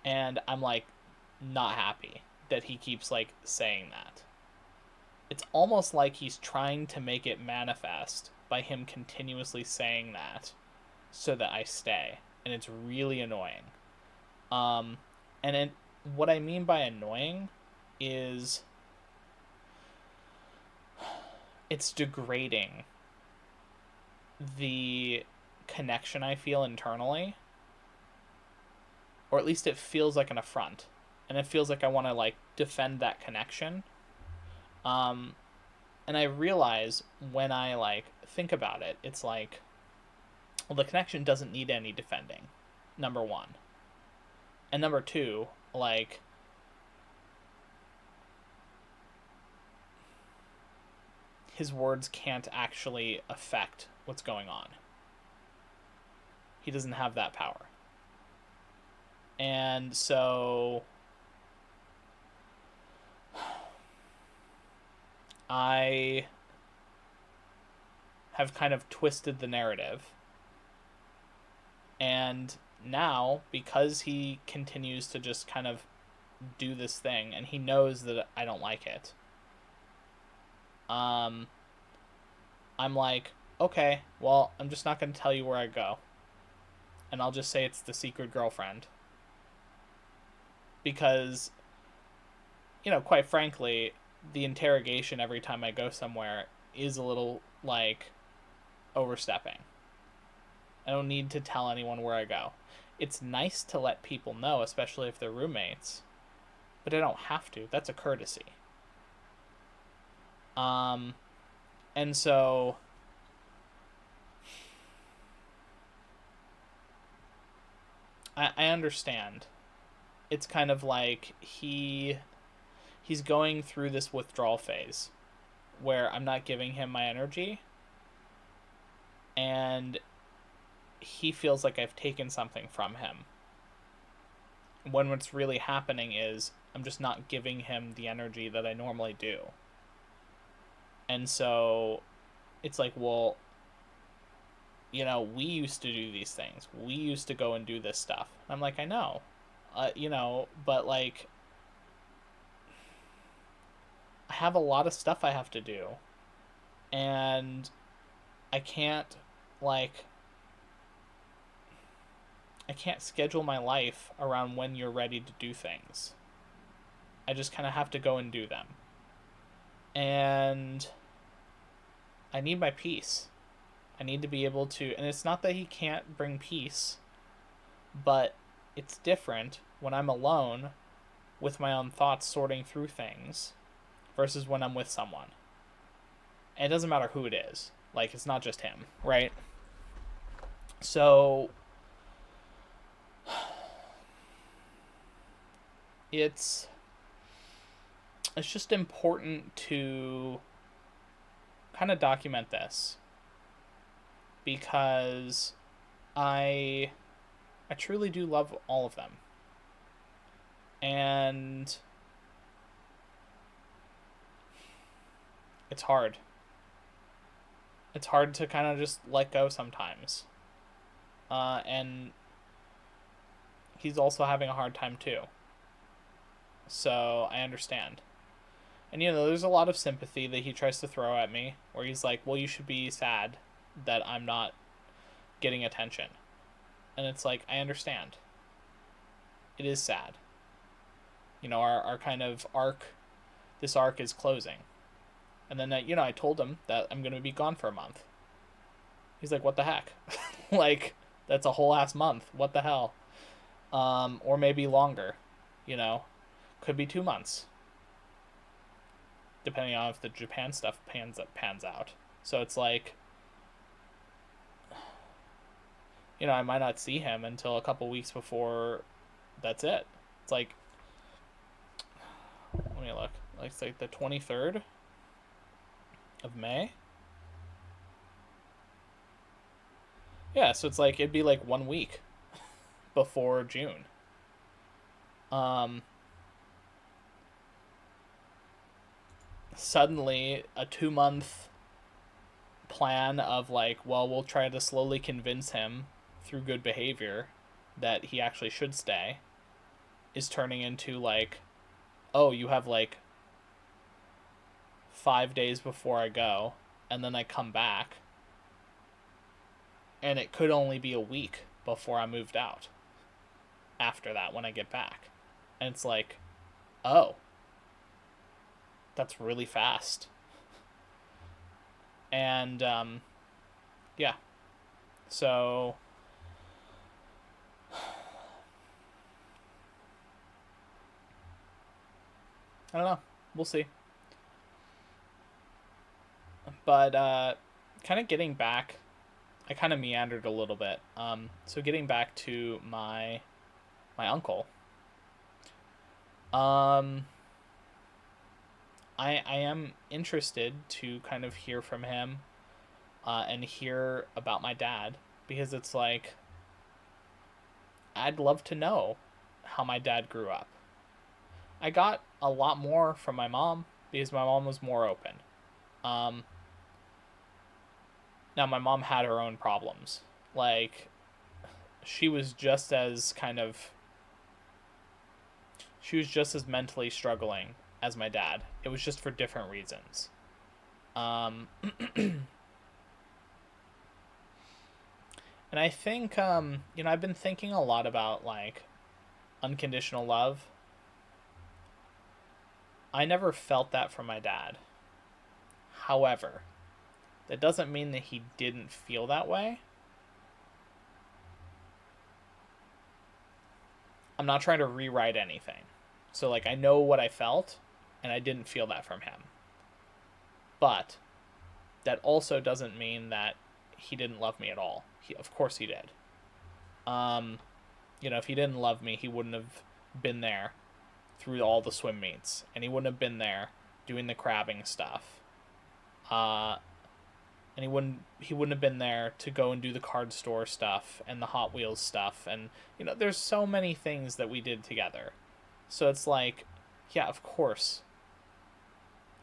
And I'm like, not happy that he keeps like saying that. It's almost like he's trying to make it manifest by him continuously saying that so that I stay. And it's really annoying. Um, and it, what I mean by annoying is it's degrading the connection I feel internally, or at least it feels like an affront, and it feels like I want to like defend that connection. Um, and I realize when I like think about it, it's like, well, the connection doesn't need any defending. number one. And number two, like, his words can't actually affect what's going on. He doesn't have that power. And so I have kind of twisted the narrative. And now, because he continues to just kind of do this thing, and he knows that I don't like it, I'm like, okay, well, I'm just not going to tell you where I go. And I'll just say it's the secret girlfriend. Because, quite frankly, the interrogation every time I go somewhere is a little, like, overstepping. I don't need to tell anyone where I go. It's nice to let people know, especially if they're roommates, but I don't have to. That's a courtesy. And so I understand. It's kind of like he's going through this withdrawal phase where I'm not giving him my energy, and he feels like I've taken something from him. When what's really happening is I'm just not giving him the energy that I normally do. And so it's like, well, we used to do these things. We used to go and do this stuff. I'm like, I know. But like, I have a lot of stuff I have to do. And I can't, like, I can't schedule my life around when you're ready to do things. I just kind of have to go and do them. And I need my peace. I need to be able to, and it's not that he can't bring peace, but it's different when I'm alone with my own thoughts sorting through things versus when I'm with someone. And it doesn't matter who it is. Like, it's not just him, right? So it's just important to kind of document this, because I truly do love all of them. And it's hard. It's hard to kind of just let go sometimes. And he's also having a hard time too. So I understand. And there's a lot of sympathy that he tries to throw at me, where he's like, well, you should be sad that I'm not getting attention. And it's like, I understand. It is sad. Our kind of arc, this arc is closing. And then, I told him that I'm going to be gone for a month. He's like, what the heck? Like, that's a whole ass month. What the hell? Or maybe longer, could be 2 months, depending on if the Japan stuff pans out. So it's like, I might not see him until a couple weeks before that's it. It's like, let me look. Like, it's like the 23rd of May. Yeah, so it's like, it'd be like 1 week before June. Suddenly, a 2-month plan of like, well, we'll try to slowly convince him through good behavior that he actually should stay, is turning into like, oh, you have like 5 days before I go, and then I come back, and it could only be a week before I moved out after that when I get back. And it's like, oh, that's really fast. And yeah, so I don't know, we'll see. But kind of getting back I kind of meandered a little bit. So getting back to my uncle, um, I am interested to kind of hear from him, and hear about my dad, because it's like I'd love to know how my dad grew up. I got a lot more from my mom because my mom was more open. Um, Now my mom had her own problems. Like she was just as kind of she was just as mentally struggling as my dad. It was just for different reasons. Um, and I think I've been thinking a lot about like unconditional love. I never felt that from my dad. However, that doesn't mean that he didn't feel that way. I'm not trying to rewrite anything. So like I know what I felt and I didn't feel that from him. But that also doesn't mean that he didn't love me at all. Of course he did. Um, if he didn't love me, he wouldn't have been there through all the swim meets, and he wouldn't have been there doing the crabbing stuff. Uh, and he wouldn't have been there to go and do the card store stuff and the Hot Wheels stuff, and there's so many things that we did together. So it's like, yeah, of course.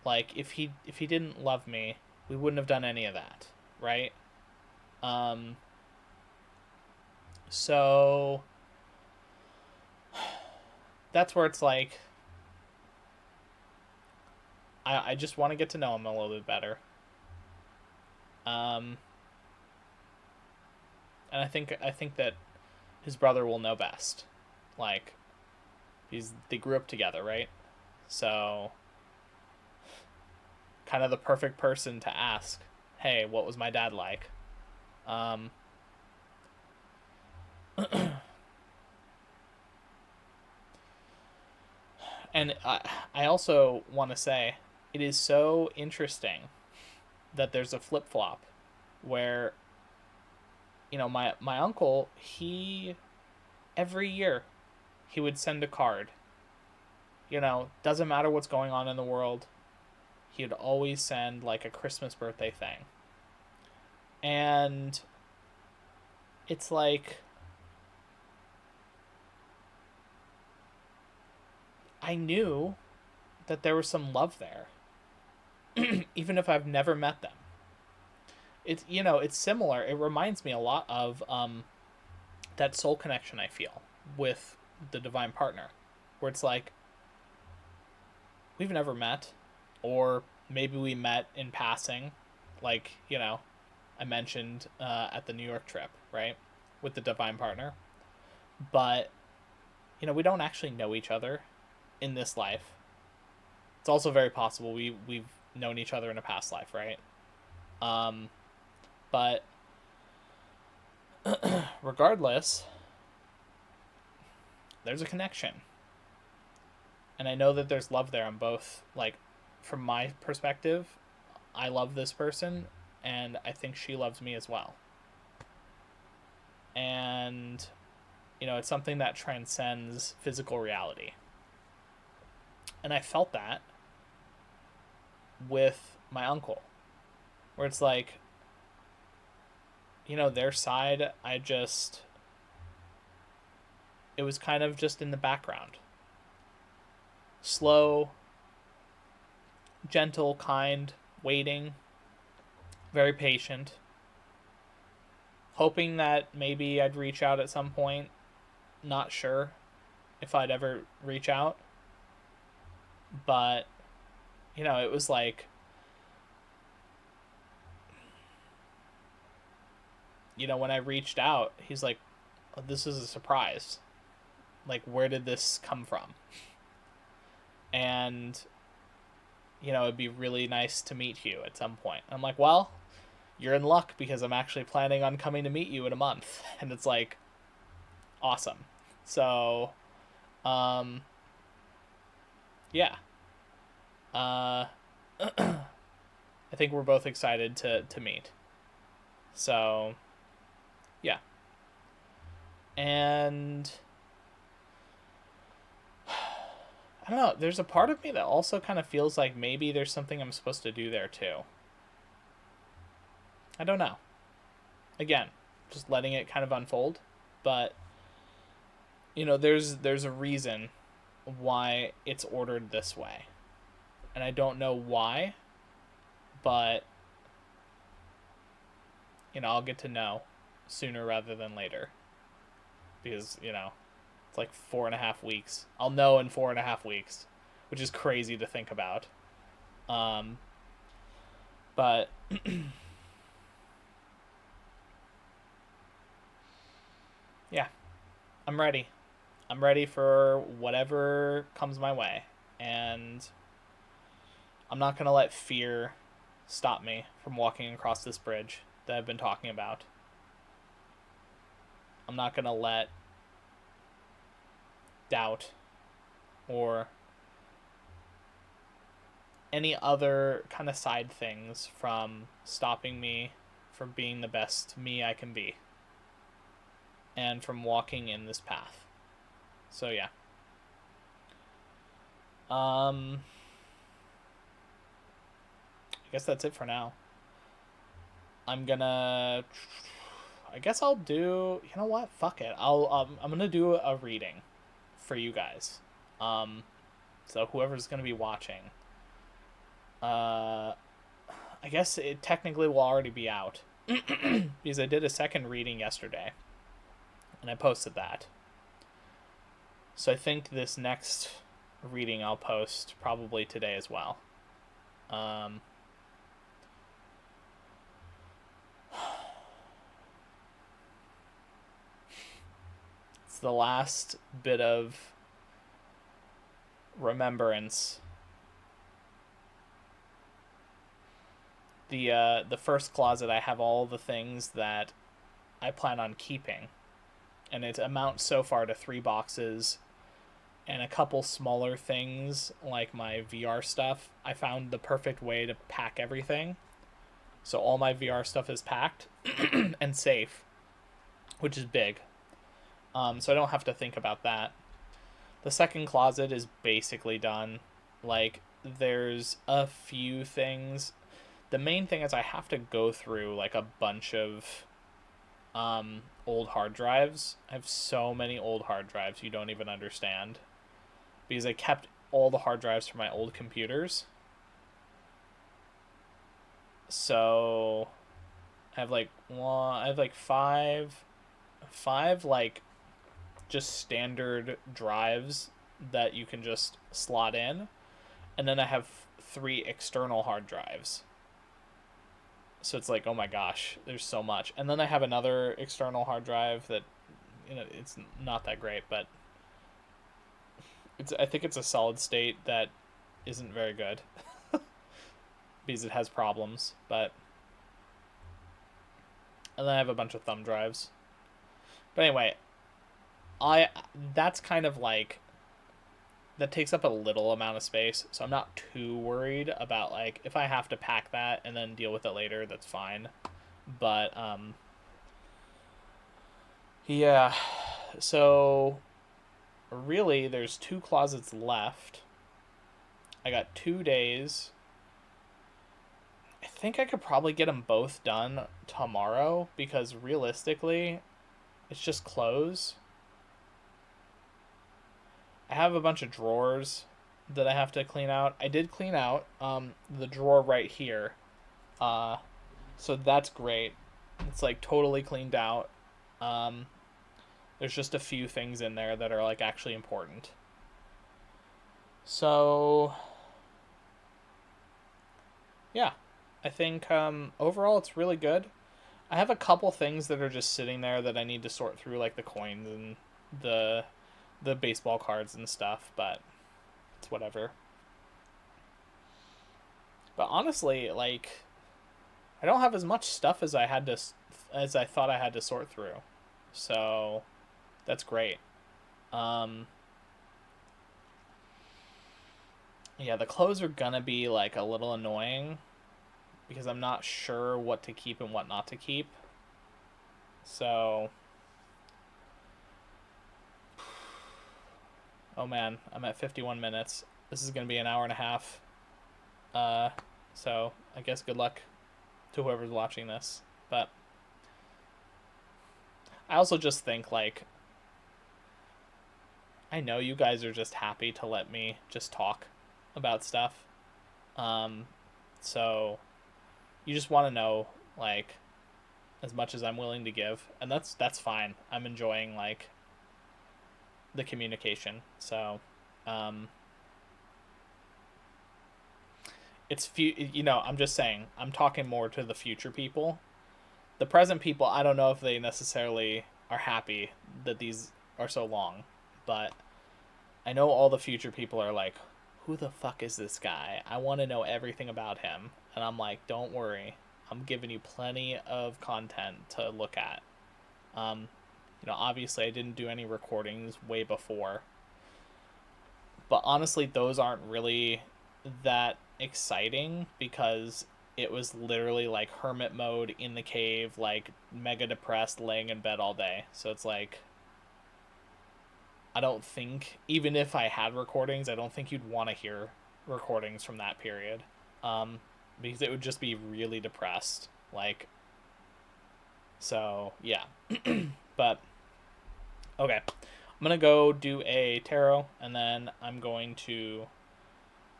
Like if he didn't love me, we wouldn't have done any of that, right? Um, so that's where it's like I just want to get to know him a little bit better. Um, and I think that his brother will know best. Like they grew up together, right? So kind of the perfect person to ask, "Hey, what was my dad like?" Um, and I also want to say it is so interesting that there's a flip flop where my uncle, he every year he would send a card. Doesn't matter what's going on in the world, he would always send like a Christmas birthday thing. And it's like I knew that there was some love there, even if I've never met them. It's similar. It reminds me a lot of that soul connection I feel with the divine partner, where it's like we've never met, or maybe we met in passing, like I mentioned at the New York trip, right, with the divine partner, but we don't actually know each other in this life. It's also very possible we've known each other in a past life, right? Um, but regardless, there's a connection, and I know that there's love there on both. Like, from my perspective, I love this person, and I think she loves me as well. And it's something that transcends physical reality, and I felt that with my uncle, where it's like their side, it was kind of just in the background, slow, gentle, kind, waiting, very patient, hoping that maybe I'd reach out at some point. Not sure if I'd ever reach out, but it was like when I reached out, he's like, oh, "This is a surprise. Like, where did this come from?" And it'd be really nice to meet you at some point. I'm like, "Well, you're in luck because I'm actually planning on coming to meet you in a month." And it's like, awesome. So, um, yeah. Uh, I think we're both excited to meet. So, Yeah. And I don't know, there's a part of me that also kind of feels like maybe there's something I'm supposed to do there too. I don't know. Again, just letting it kind of unfold, but there's a reason why it's ordered this way. And I don't know why, but I'll get to know sooner rather than later. Because, it's like 4.5 weeks. I'll know in 4.5 weeks, which is crazy to think about. Um, but yeah, I'm ready. I'm ready for whatever comes my way. And I'm not going to let fear stop me from walking across this bridge that I've been talking about. I'm not going to let doubt or any other kind of side things from stopping me from being the best me I can be and from walking in this path. So yeah. I guess that's it for now. I guess I'll do. You know what? Fuck it. I'm gonna do a reading for you guys. Um, so whoever's gonna be watching, uh, I guess it technically will already be out because I did a second reading yesterday, and I posted that. So I think this next reading I'll post probably today as well. Um, it's the last bit of remembrance. The first closet, I have all the things that I plan on keeping, and it amounts so far to 3 boxes and a couple smaller things like my VR stuff. I found the perfect way to pack everything, so all my VR stuff is packed and safe, which is big. So I don't have to think about that. The second closet is basically done. Like, there's a few things. The main thing is I have to go through like a bunch of old hard drives. I have so many old hard drives you don't even understand, because I kept all the hard drives from my old computers. So I have like five like just standard drives that you can just slot in, and then I have 3 external hard drives. So it's like, oh my gosh, there's so much. And then I have another external hard drive that, it's not that great, but I think it's a solid state that isn't very good because it has problems. But and then I have a bunch of thumb drives. But anyway, I that's kind of like that takes up a little amount of space, so I'm not too worried about, like, if I have to pack that and then deal with it later, that's fine. But yeah, so really there's 2 closets left. I got 2 days. I think I could probably get them both done tomorrow because realistically, it's just clothes. I have a bunch of drawers that I have to clean out. I did clean out the drawer right here. Uh, so that's great. It's like totally cleaned out. Um, there's just a few things in there that are like actually important. So yeah, I think overall it's really good. I have a couple things that are just sitting there that I need to sort through, like the coins and the the baseball cards and stuff, but it's whatever. But honestly, like, I don't have as much stuff as I thought I had to sort through. So that's great. Um yeah, the clothes are gonna be like a little annoying because I'm not sure what to keep and what not to keep. So, oh man, I'm at 51 minutes. This is gonna be an hour and a half. Uh, so I guess good luck to whoever's watching this. But I also just think like I know you guys are just happy to let me just talk about stuff. Um, so you just want to know like as much as I'm willing to give, and that's fine. I'm enjoying like the communication. So, um, I'm just saying I'm talking more to the future people. The present people, I don't know if they necessarily are happy that these are so long, but I know all the future people are like, who the fuck is this guy? I want to know everything about him. And I'm like, don't worry. I'm giving you plenty of content to look at. Um, obviously I didn't do any recordings way before, but honestly, those aren't really that exciting because it was literally like hermit mode in the cave, like mega depressed, laying in bed all day. So it's like, I don't think, even if I had recordings, I don't think you'd want to hear recordings from that period. Um, because it would just be really depressed. Like, so yeah. But okay, I'm gonna go do a tarot, and then I'm going to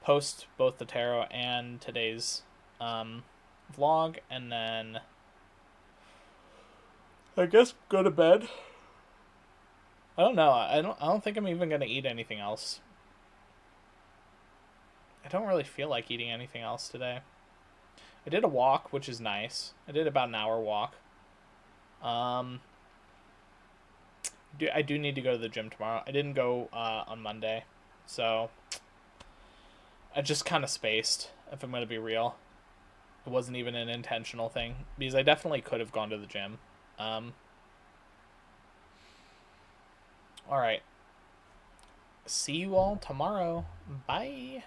post both the tarot and today's um, vlog, and then I guess go to bed. I don't know. I don't think I'm even gonna eat anything else. I don't really feel like eating anything else today. I did a walk, which is nice. I did about an hour walk. Um, I do need to go to the gym tomorrow. I didn't go on Monday, so I just kind of spaced. If I'm gonna be real, it wasn't even an intentional thing because I definitely could have gone to the gym. Um, all right. See you all tomorrow. Bye.